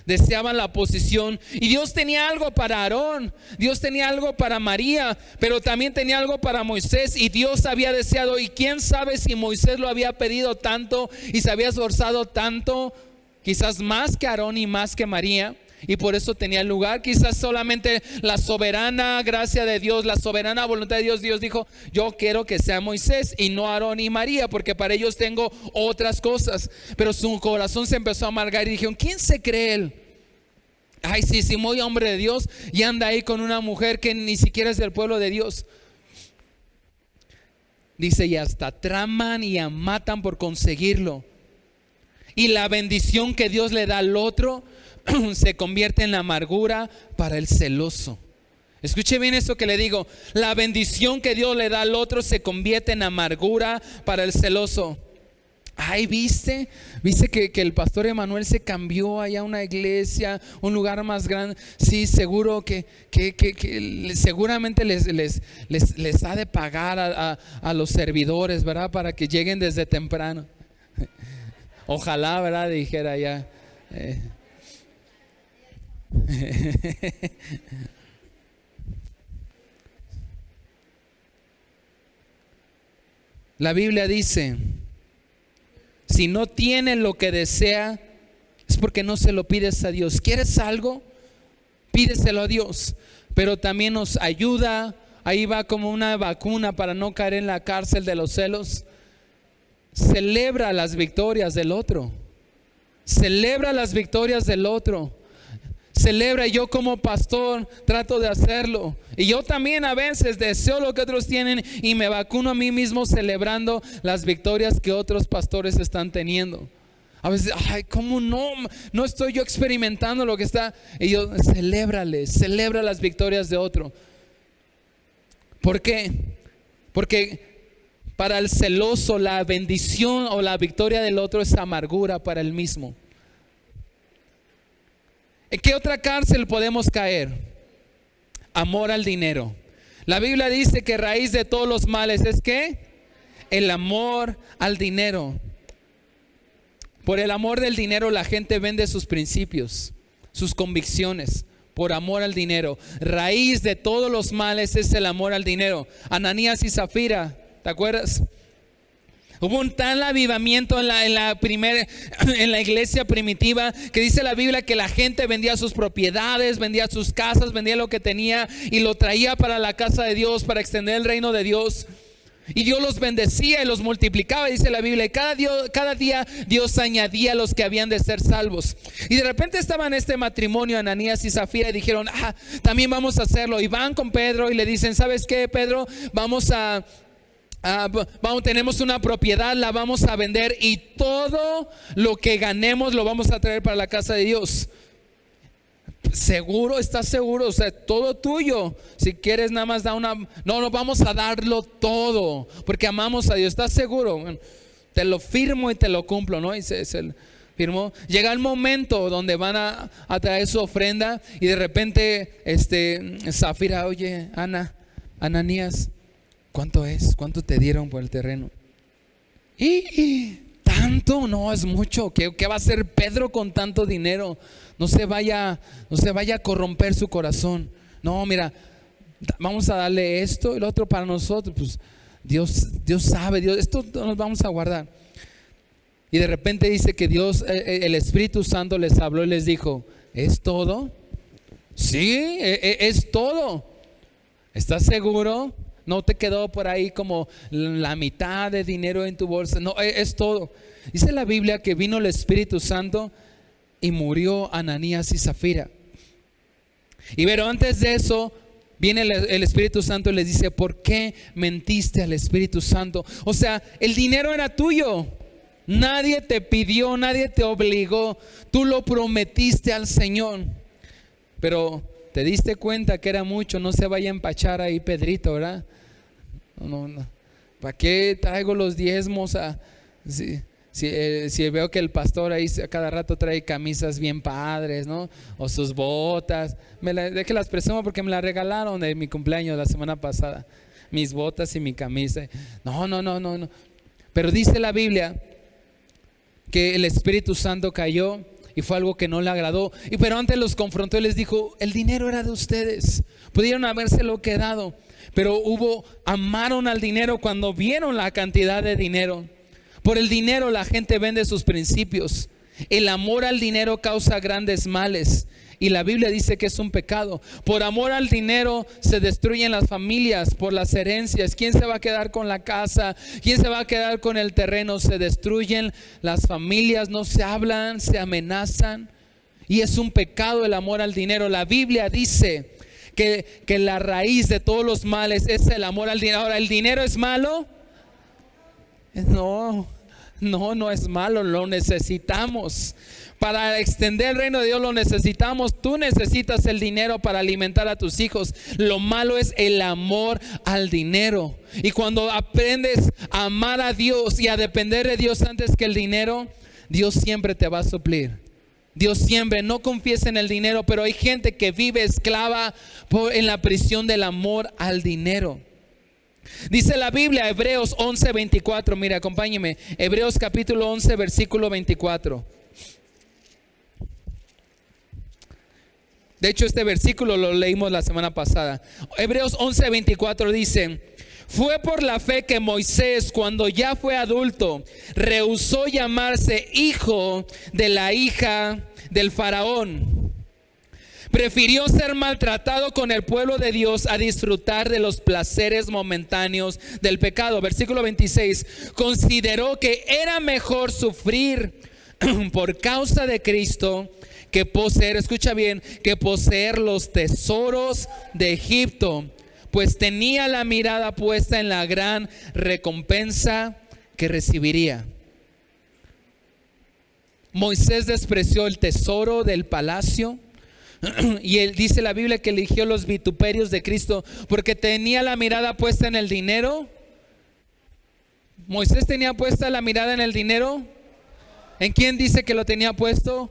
Deseaban la posición. Y Dios tenía algo para Aarón, Dios tenía algo para María, pero también tenía algo para Moisés. Y Dios había deseado, y quién sabe si Moisés lo había pedido tanto y se había esforzado tanto, quizás más que Aarón y más que María, y por eso tenía el lugar. Quizás solamente la soberana gracia de Dios, la soberana voluntad de Dios, Dios dijo: yo quiero que sea Moisés y no Aarón y María, porque para ellos tengo otras cosas. Pero su corazón se empezó a amargar y dijeron: ¿quién se cree él? Ay, sí, muy hombre de Dios, y anda ahí con una mujer que ni siquiera es del pueblo de Dios. Dice: y hasta traman y matan por conseguirlo. Y la bendición que Dios le da al otro se convierte en la amargura para el celoso. Escuche bien esto que le digo: la bendición que Dios le da al otro se convierte en amargura para el celoso. Ay, ¿viste que el pastor Emanuel se cambió allá a una iglesia, un lugar más grande? Sí, seguro que seguramente les ha de pagar a los servidores, ¿verdad? Para que lleguen desde temprano. Ojalá, ¿verdad? Dijera ya. La Biblia dice: si no tiene lo que desea, es porque no se lo pides a Dios. ¿Quieres algo? Pídeselo a Dios. Pero también nos ayuda. Ahí va como una vacuna para no caer en la cárcel de los celos. Celebra las victorias del otro. Celebra las victorias del otro. Celebra. Yo como pastor trato de hacerlo. Y yo también a veces deseo lo que otros tienen y me vacuno a mí mismo celebrando las victorias que otros pastores están teniendo. A veces, ay, ¿cómo no estoy yo experimentando lo que está? Y yo: celebra las victorias de otro. ¿Por qué? Porque para el celoso la bendición o la victoria del otro es amargura para él mismo. ¿En qué otra cárcel podemos caer? Amor al dinero. La Biblia dice que raíz de todos los males es ¿qué? El amor al dinero. Por el amor del dinero la gente vende sus principios, sus convicciones, por amor al dinero. Raíz de todos los males es el amor al dinero. Ananías y Zafira, ¿te acuerdas? Hubo un tal avivamiento en la iglesia primitiva, que dice la Biblia que la gente vendía sus propiedades, vendía sus casas, vendía lo que tenía y lo traía para la casa de Dios, para extender el reino de Dios. Y Dios los bendecía y los multiplicaba, dice la Biblia. Y cada día Dios añadía a los que habían de ser salvos. Y de repente estaban en este matrimonio, Ananías y Zafira, y dijeron: también vamos a hacerlo. Y van con Pedro y le dicen: ¿sabes qué, Pedro? Tenemos una propiedad, la vamos a vender y todo lo que ganemos lo vamos a traer para la casa de Dios. ¿Seguro? ¿Estás seguro? O sea, todo tuyo. Si quieres nada más no, vamos a darlo todo porque amamos a Dios. ¿Estás seguro? Bueno, te lo firmo y te lo cumplo, ¿no? Y se firmó. Llega el momento donde van a traer su ofrenda y de repente Zafira: oye, Ananías, ¿cuánto es? ¿Cuánto te dieron por el terreno? ¿Y tanto? No, es mucho. ¿Qué va a hacer Pedro con tanto dinero? No se vaya a corromper su corazón. No, mira, vamos a darle esto y lo otro para nosotros. Pues Dios sabe, esto nos vamos a guardar. Y de repente dice que Dios, el Espíritu Santo les habló y les dijo: ¿es todo? Sí, es todo. ¿Estás seguro? No te quedó por ahí como la mitad de dinero en tu bolsa. No, es todo. Dice la Biblia que vino el Espíritu Santo y murió Ananías y Zafira. Y pero antes de eso viene el Espíritu Santo y les dice: ¿por qué mentiste al Espíritu Santo? O sea, el dinero era tuyo. Nadie te pidió, nadie te obligó. Tú lo prometiste al Señor. Pero te diste cuenta que era mucho. No se vaya a empachar ahí Pedrito, ¿verdad? No. ¿Para qué traigo los diezmos? Si veo que el pastor ahí a cada rato trae camisas bien padres, ¿no? O sus botas. De que las presumo porque me las regalaron en mi cumpleaños la semana pasada. Mis botas y mi camisa. No. Pero dice la Biblia que el Espíritu Santo cayó y fue algo que no le agradó. Pero antes los confrontó y les dijo: el dinero era de ustedes. Pudieron habérselo quedado. Pero amaron al dinero cuando vieron la cantidad de dinero. Por el dinero la gente vende sus principios. El amor al dinero causa grandes males. Y la Biblia dice que es un pecado. Por amor al dinero se destruyen las familias, por las herencias. ¿Quién se va a quedar con la casa? ¿Quién se va a quedar con el terreno? Se destruyen las familias, no se hablan, se amenazan. Y es un pecado el amor al dinero. La Biblia dice que la raíz de todos los males es el amor al dinero. Ahora, ¿el dinero es malo? No es malo, lo necesitamos. Para extender el reino de Dios lo necesitamos. Tú necesitas el dinero para alimentar a tus hijos. Lo malo es el amor al dinero. Y cuando aprendes a amar a Dios y a depender de Dios antes que el dinero, Dios siempre te va a suplir. Dios siempre, no confíes en el dinero, pero hay gente que vive esclava en la prisión del amor al dinero. Dice la Biblia, Hebreos 11:24, mira, acompáñeme, Hebreos capítulo 11, versículo 24. De hecho, este versículo lo leímos la semana pasada. Hebreos 11:24 dice: fue por la fe que Moisés, cuando ya fue adulto, rehusó llamarse hijo de la hija del faraón. Prefirió ser maltratado con el pueblo de Dios a disfrutar de los placeres momentáneos del pecado. Versículo 26. Consideró que era mejor sufrir por causa de Cristo que poseer, escucha bien, que poseer los tesoros de Egipto, pues tenía la mirada puesta en la gran recompensa que recibiría. Moisés despreció el tesoro del palacio. Y él dice la Biblia que eligió los vituperios de Cristo porque tenía la mirada puesta en el dinero. Moisés tenía puesta la mirada en el dinero. ¿En quién dice que lo tenía puesto?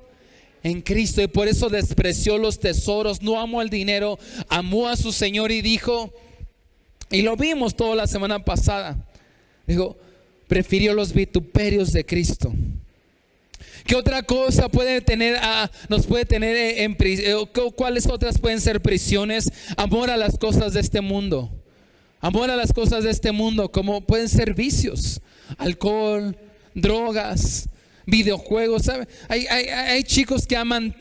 En Cristo. Y por eso despreció los tesoros. No amó el dinero, amó a su Señor y dijo, y lo vimos toda la semana pasada, dijo, prefirió los vituperios de Cristo. ¿Qué otra cosa puede tener, nos puede tener en prisión? ¿Cuáles otras pueden ser prisiones? Amor a las cosas de este mundo. Amor a las cosas de este mundo, como pueden ser vicios, alcohol, drogas, videojuegos. ¿Sabe? Hay chicos que aman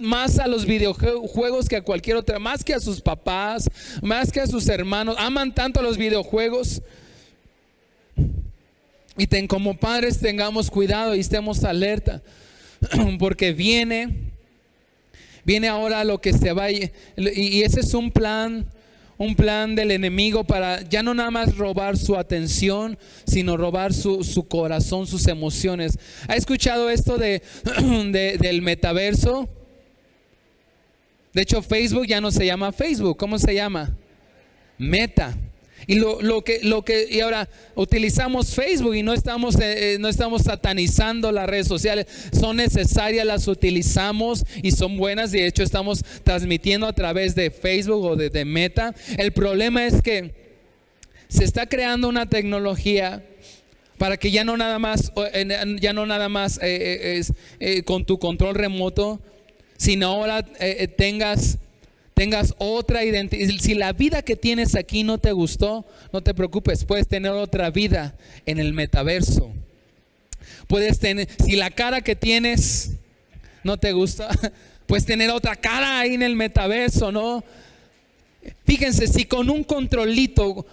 más a los videojuegos que a cualquier otra, más que a sus papás, más que a sus hermanos. Aman tanto a los videojuegos. Y como padres tengamos cuidado y estemos alerta, porque viene ahora lo que se va, y ese es un plan del enemigo para ya no nada más robar su atención, sino robar su corazón, sus emociones. ¿Ha escuchado esto del metaverso? De hecho, Facebook ya no se llama Facebook. ¿Cómo se llama? Meta. Y y ahora utilizamos Facebook y no estamos satanizando las redes sociales. Son necesarias, las utilizamos y son buenas. De hecho, estamos transmitiendo a través de Facebook o de Meta. El problema es que se está creando una tecnología para que ya no nada más con tu control remoto, sino ahora tengas otra identidad. Si la vida que tienes aquí no te gustó, no te preocupes, puedes tener otra vida en el metaverso. Puedes tener, si la cara que tienes no te gusta, puedes tener otra cara ahí en el metaverso, ¿no? Fíjense, si con un controlito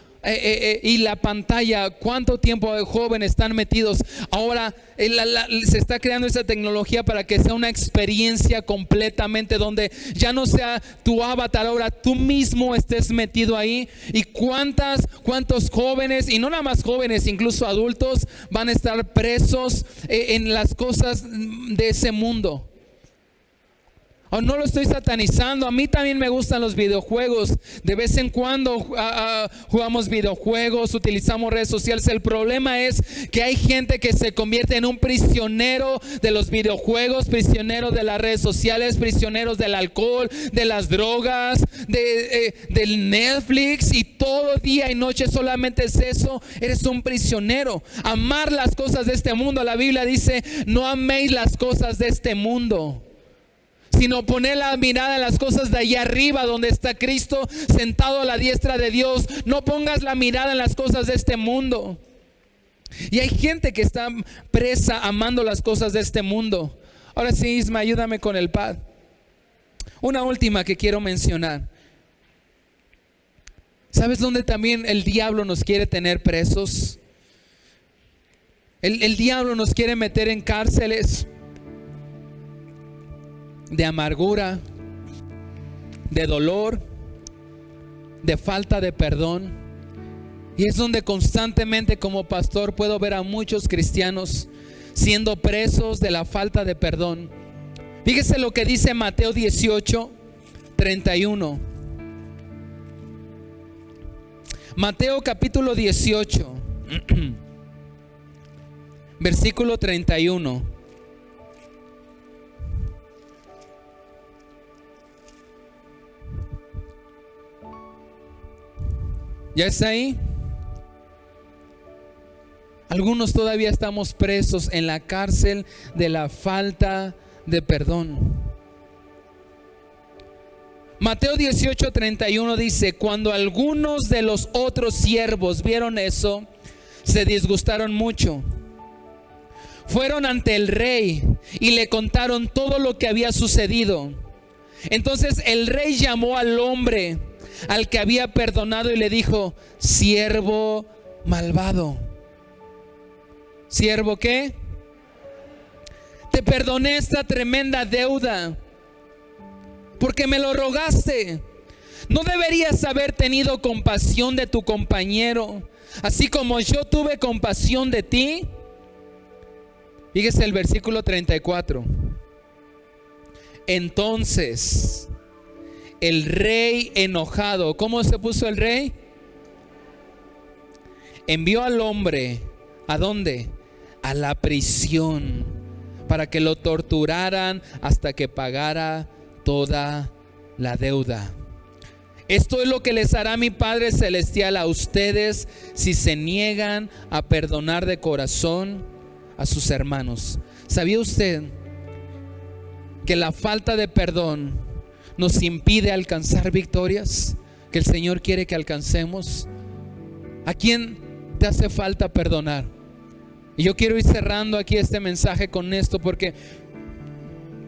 y la pantalla, cuánto tiempo de jóvenes están metidos. Ahora se está creando esa tecnología para que sea una experiencia completamente, donde ya no sea tu avatar, ahora tú mismo estés metido ahí. Y cuántos jóvenes, y no nada más jóvenes, incluso adultos, van a estar presos en las cosas de ese mundo. No lo estoy satanizando, a mí también me gustan los videojuegos. De vez en cuando jugamos videojuegos, utilizamos redes sociales. El problema es que hay gente que se convierte en un prisionero de los videojuegos, prisionero de las redes sociales, prisioneros del alcohol, de las drogas, del Netflix, y todo día y noche solamente es eso. Eres un prisionero. Amar las cosas de este mundo, la Biblia dice: no améis las cosas de este mundo, sino poner la mirada en las cosas de allá arriba, donde está Cristo sentado a la diestra de Dios. No pongas la mirada en las cosas de este mundo. Y hay gente que está presa amando las cosas de este mundo. Ahora sí, Isma, ayúdame con el pad. Una última que quiero mencionar. ¿Sabes dónde también el diablo nos quiere tener presos? El diablo nos quiere meter en cárceles de amargura, de dolor, de falta de perdón. Y es donde constantemente, como pastor, puedo ver a muchos cristianos siendo presos de la falta de perdón. Fíjese lo que dice Mateo 18:31. Mateo capítulo 18 versículo 31. ¿Ya está ahí? Algunos todavía estamos presos en la cárcel de la falta de perdón. Mateo 18:31 dice: cuando algunos de los otros siervos vieron eso, se disgustaron mucho. Fueron ante el rey y le contaron todo lo que había sucedido. Entonces el rey llamó al hombre al que había perdonado y le dijo: siervo malvado. ¿Siervo qué? Te perdoné esta tremenda deuda porque me lo rogaste. ¿No deberías haber tenido compasión de tu compañero, así como yo tuve compasión de ti? Fíjese el versículo 34. Entonces el rey enojado, ¿cómo se puso el rey? Envió al hombre, ¿a dónde? A la prisión, para que lo torturaran hasta que pagara toda la deuda. Esto es lo que les hará mi Padre Celestial a ustedes si se niegan a perdonar de corazón a sus hermanos. ¿Sabía usted que la falta de perdón nos impide alcanzar victorias que el Señor quiere que alcancemos? ¿A quién te hace falta perdonar? Y yo quiero ir cerrando aquí este mensaje con esto, porque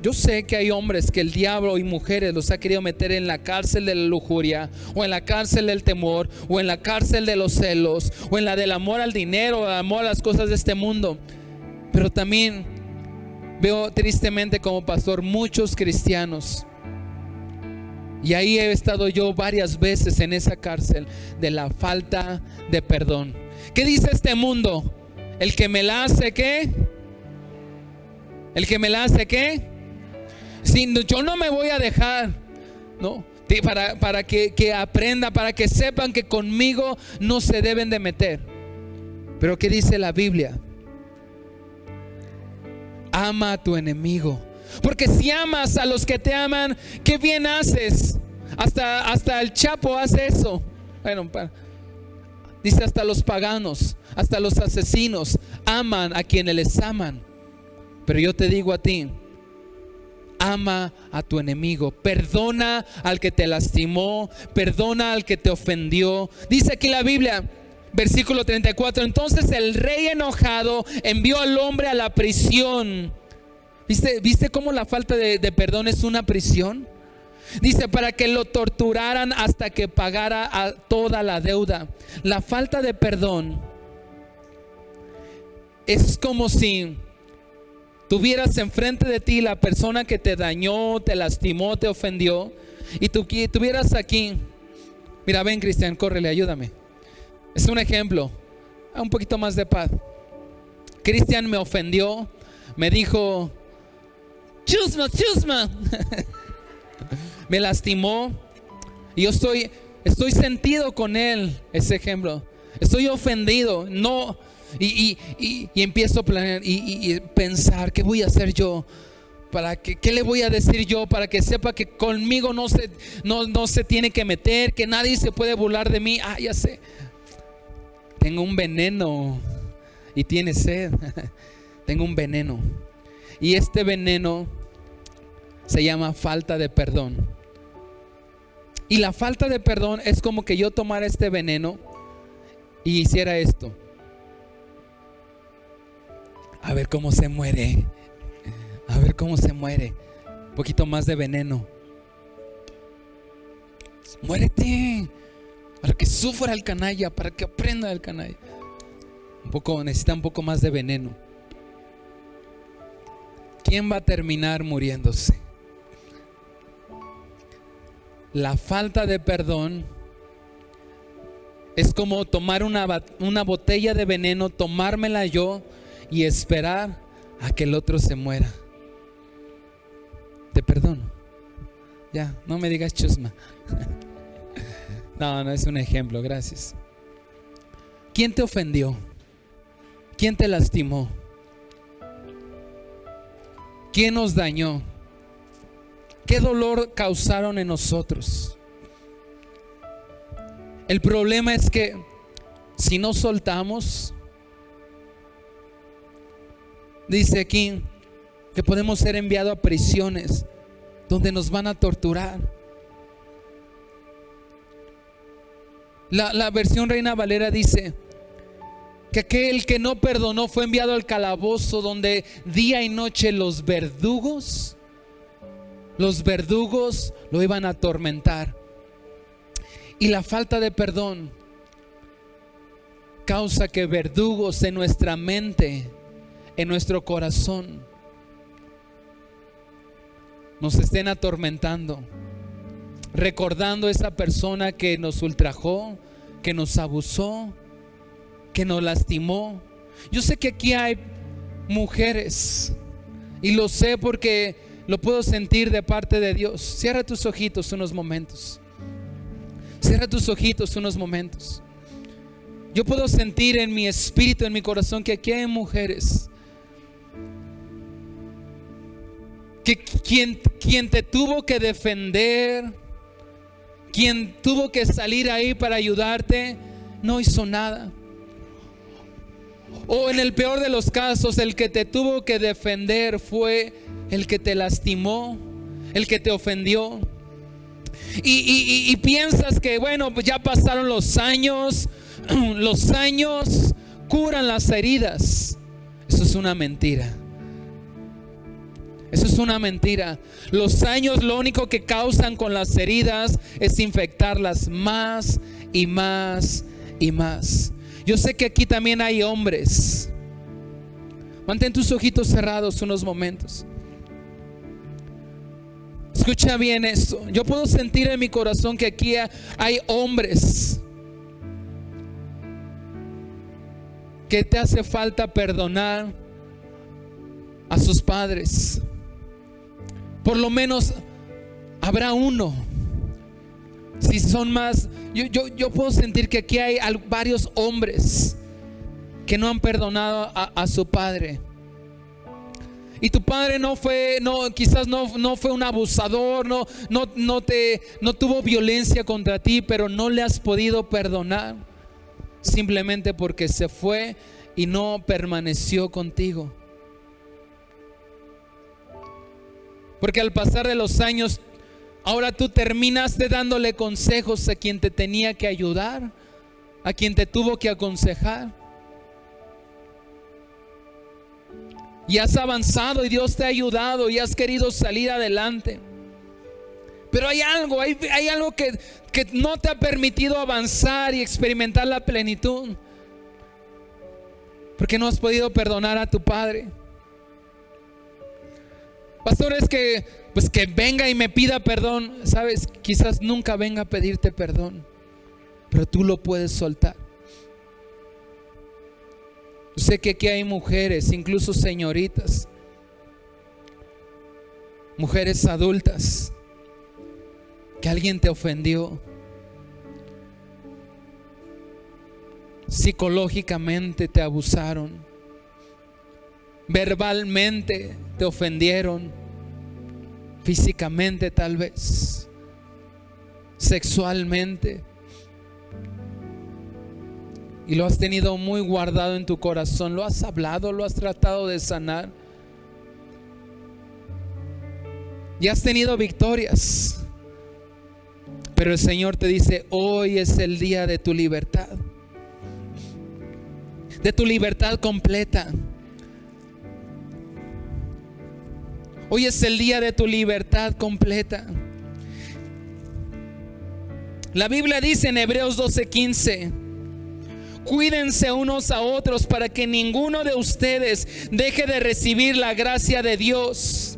yo sé que hay hombres que el diablo y mujeres los ha querido meter en la cárcel de la lujuria, o en la cárcel del temor, o en la cárcel de los celos, o en la del amor al dinero, o amor a las cosas de este mundo. Pero también veo tristemente como pastor muchos cristianos, y ahí he estado yo varias veces en esa cárcel de la falta de perdón. ¿Qué dice este mundo? El que me la hace, ¿qué? El que me la hace, ¿qué? Si yo no me voy a dejar, ¿no? Para que aprenda, para que sepan que conmigo no se deben de meter. Pero ¿qué dice la Biblia? Ama a tu enemigo, porque si amas a los que te aman, ¿qué bien haces? Hasta el Chapo hace eso. Bueno, dice hasta los paganos, hasta los asesinos aman a quienes les aman. Pero yo te digo a ti: ama a tu enemigo, perdona al que te lastimó, perdona al que te ofendió. Dice aquí la Biblia, versículo 34: entonces el rey enojado envió al hombre a la prisión. ¿Viste cómo la falta de perdón es una prisión? Dice, para que lo torturaran hasta que pagara a toda la deuda. La falta de perdón es como si tuvieras enfrente de ti la persona que te dañó, te lastimó, te ofendió, y tú tuvieras aquí. Mira, ven, Cristian, córrele, ayúdame. Es un ejemplo. Un poquito más de paz. Cristian me ofendió, me dijo chusma, chusma. Me lastimó, y yo estoy sentido con él. Ese ejemplo, estoy ofendido, no, y empiezo a planear y pensar, ¿qué voy a hacer yo? ¿Qué le voy a decir yo para que sepa que conmigo no se tiene que meter, que nadie se puede burlar de mí? Ya sé, tengo un veneno y tiene sed. Tengo un veneno, y este veneno se llama falta de perdón. Y la falta de perdón es como que yo tomara este veneno y hiciera esto. A ver cómo se muere. A ver cómo se muere. Un poquito más de veneno. Muérete. Para que sufra el canalla, para que aprenda el canalla. Necesita un poco más de veneno. ¿Quién va a terminar muriéndose? La falta de perdón es como tomar una botella de veneno, tomármela yo y esperar a que el otro se muera. Te perdono. Ya, no me digas chusma. No es un ejemplo, gracias. ¿Quién te ofendió? ¿Quién te lastimó? ¿Quién nos dañó? ¿Qué dolor causaron en nosotros? El problema es que si no soltamos, dice aquí que podemos ser enviados a prisiones donde nos van a torturar. La versión Reina Valera dice que aquel que no perdonó fue enviado al calabozo, donde día y noche los verdugos lo iban a atormentar. Y la falta de perdón causa que verdugos en nuestra mente, en nuestro corazón, nos estén atormentando, recordando esa persona que nos ultrajó, que nos abusó, que nos lastimó. Yo sé que aquí hay mujeres, y lo sé porque lo puedo sentir de parte de Dios. Cierra tus ojitos unos momentos. Cierra tus ojitos unos momentos. Yo puedo sentir en mi espíritu, en mi corazón, que aquí hay mujeres que quien te tuvo que defender, quien tuvo que salir ahí para ayudarte, no hizo nada. O en el peor de los casos, el que te tuvo que defender fue el que te lastimó, el que te ofendió. Y piensas que bueno, pues ya pasaron los años curan las heridas. Eso es una mentira. Eso es una mentira. Los años lo único que causan con las heridas es infectarlas más y más y más. Yo sé que aquí también hay hombres. Mantén tus ojitos cerrados unos momentos. Escucha bien esto. Yo puedo sentir en mi corazón que aquí hay hombres que te hace falta perdonar a sus padres. Por lo menos habrá uno. Si son más, yo puedo sentir que aquí hay varios hombres que no han perdonado a su padre. Y tu padre quizás no fue un abusador, no tuvo violencia contra ti, pero no le has podido perdonar simplemente porque se fue y no permaneció contigo. Porque al pasar de los años, ahora tú terminaste dándole consejos a quien te tenía que ayudar, a quien te tuvo que aconsejar. Y has avanzado y Dios te ha ayudado y has querido salir adelante. Pero hay algo que no te ha permitido avanzar y experimentar la plenitud, porque no has podido perdonar a tu padre. Pastor, es que venga y me pida perdón. Sabes, quizás nunca venga a pedirte perdón, pero tú lo puedes soltar. Yo sé que aquí hay mujeres, incluso señoritas, mujeres adultas, que alguien te ofendió, psicológicamente te abusaron, verbalmente te ofendieron, físicamente tal vez, sexualmente, y lo has tenido muy guardado en tu corazón. Lo has hablado, lo has tratado de sanar, y has tenido victorias, pero el Señor te dice: hoy es el día de tu libertad, de tu libertad completa. Hoy es el día de tu libertad completa. La Biblia dice en Hebreos 12:15: cuídense unos a otros para que ninguno de ustedes deje de recibir la gracia de Dios.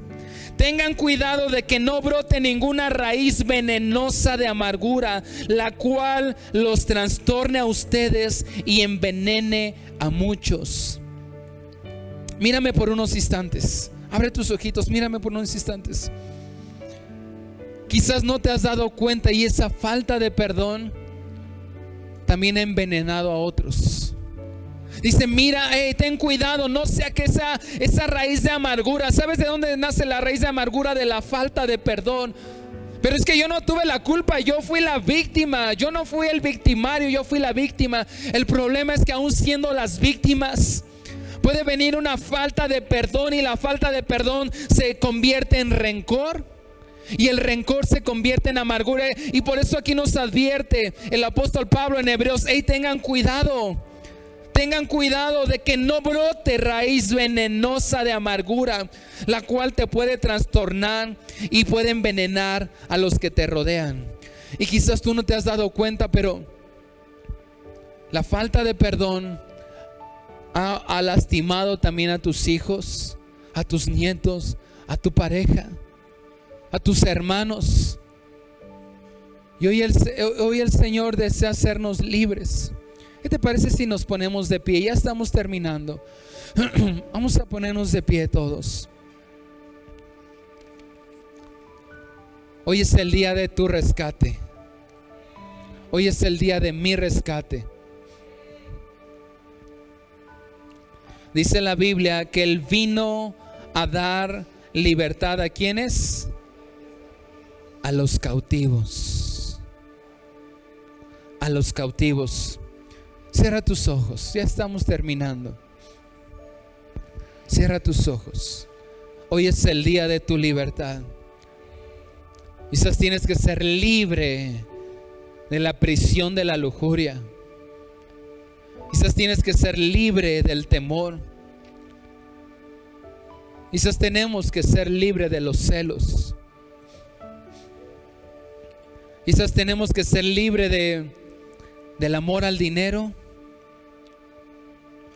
Tengan cuidado de que no brote ninguna raíz venenosa de amargura, la cual los trastorne a ustedes y envenene a muchos. Mírame por unos instantes. Abre tus ojitos, mírame por unos instantes. Quizás no te has dado cuenta, y esa falta de perdón también ha envenenado a otros. Dice: mira, ten cuidado, no sea que esa raíz de amargura. ¿Sabes de dónde nace la raíz de amargura? De la falta de perdón. Pero es que yo no tuve la culpa, yo fui la víctima. Yo no fui el victimario, yo fui la víctima. El problema es que aún siendo las víctimas, puede venir una falta de perdón, y la falta de perdón se convierte en rencor, y el rencor se convierte en amargura. Y por eso aquí nos advierte el apóstol Pablo en Hebreos: tengan cuidado de que no brote raíz venenosa de amargura, la cual te puede trastornar y puede envenenar a los que te rodean. Y quizás tú no te has dado cuenta, pero la falta de perdón ha lastimado también a tus hijos, a tus nietos, a tu pareja, a tus hermanos. Y hoy el Señor desea hacernos libres. ¿Qué te parece si nos ponemos de pie? Ya estamos terminando. Vamos a ponernos de pie todos. Hoy es el día de tu rescate. Hoy es el día de mi rescate. Dice la Biblia que Él vino a dar libertad ¿a quiénes? A los cautivos. A los cautivos. Cierra tus ojos, ya estamos terminando. Cierra tus ojos. Hoy es el día de tu libertad. Quizás tienes que ser libre de la prisión de la lujuria. Quizás tienes que ser libre del temor. Quizás tenemos que ser libre de los celos. Quizás tenemos que ser libre del amor al dinero,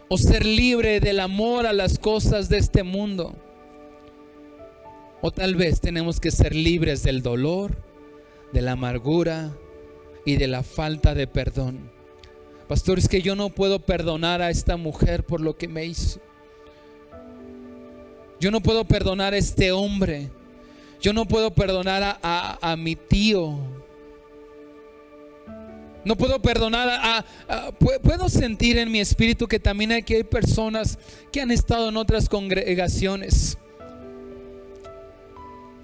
o ser libre del amor a las cosas de este mundo. O tal vez tenemos que ser libres del dolor, de la amargura y de la falta de perdón. Pastor, es que yo no puedo perdonar a esta mujer por lo que me hizo. Yo no puedo perdonar a este hombre. Yo no puedo perdonar a mi tío. No puedo perdonar puedo sentir en mi espíritu que también aquí hay personas que han estado en otras congregaciones.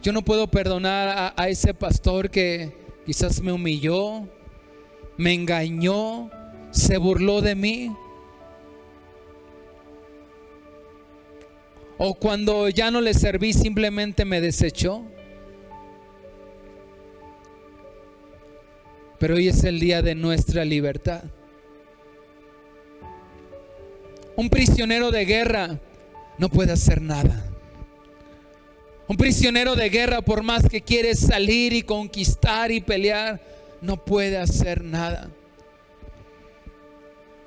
Yo no puedo perdonar a ese pastor que quizás me humilló, me engañó, se burló de mí. O cuando ya no le serví, simplemente me desechó. Pero hoy es el día de nuestra libertad. Un prisionero de guerra no puede hacer nada. Un prisionero de guerra, por más que quiere salir y conquistar y pelear, no puede hacer nada.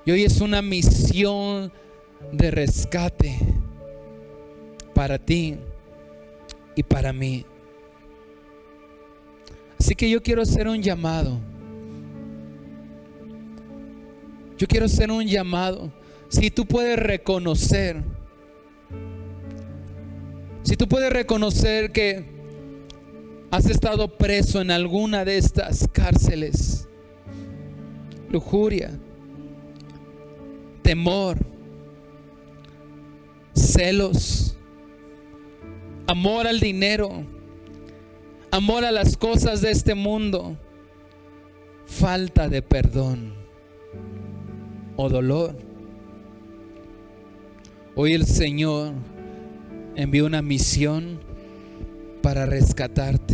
Y hoy es una misión de rescate para ti y para mí. Así que yo quiero hacer un llamado. Yo quiero hacer un llamado. Si tú puedes reconocer, que has estado preso en alguna de estas cárceles: lujuria, temor, celos, amor al dinero, amor a las cosas de este mundo, falta de perdón o dolor. Hoy el Señor envió una misión para rescatarte.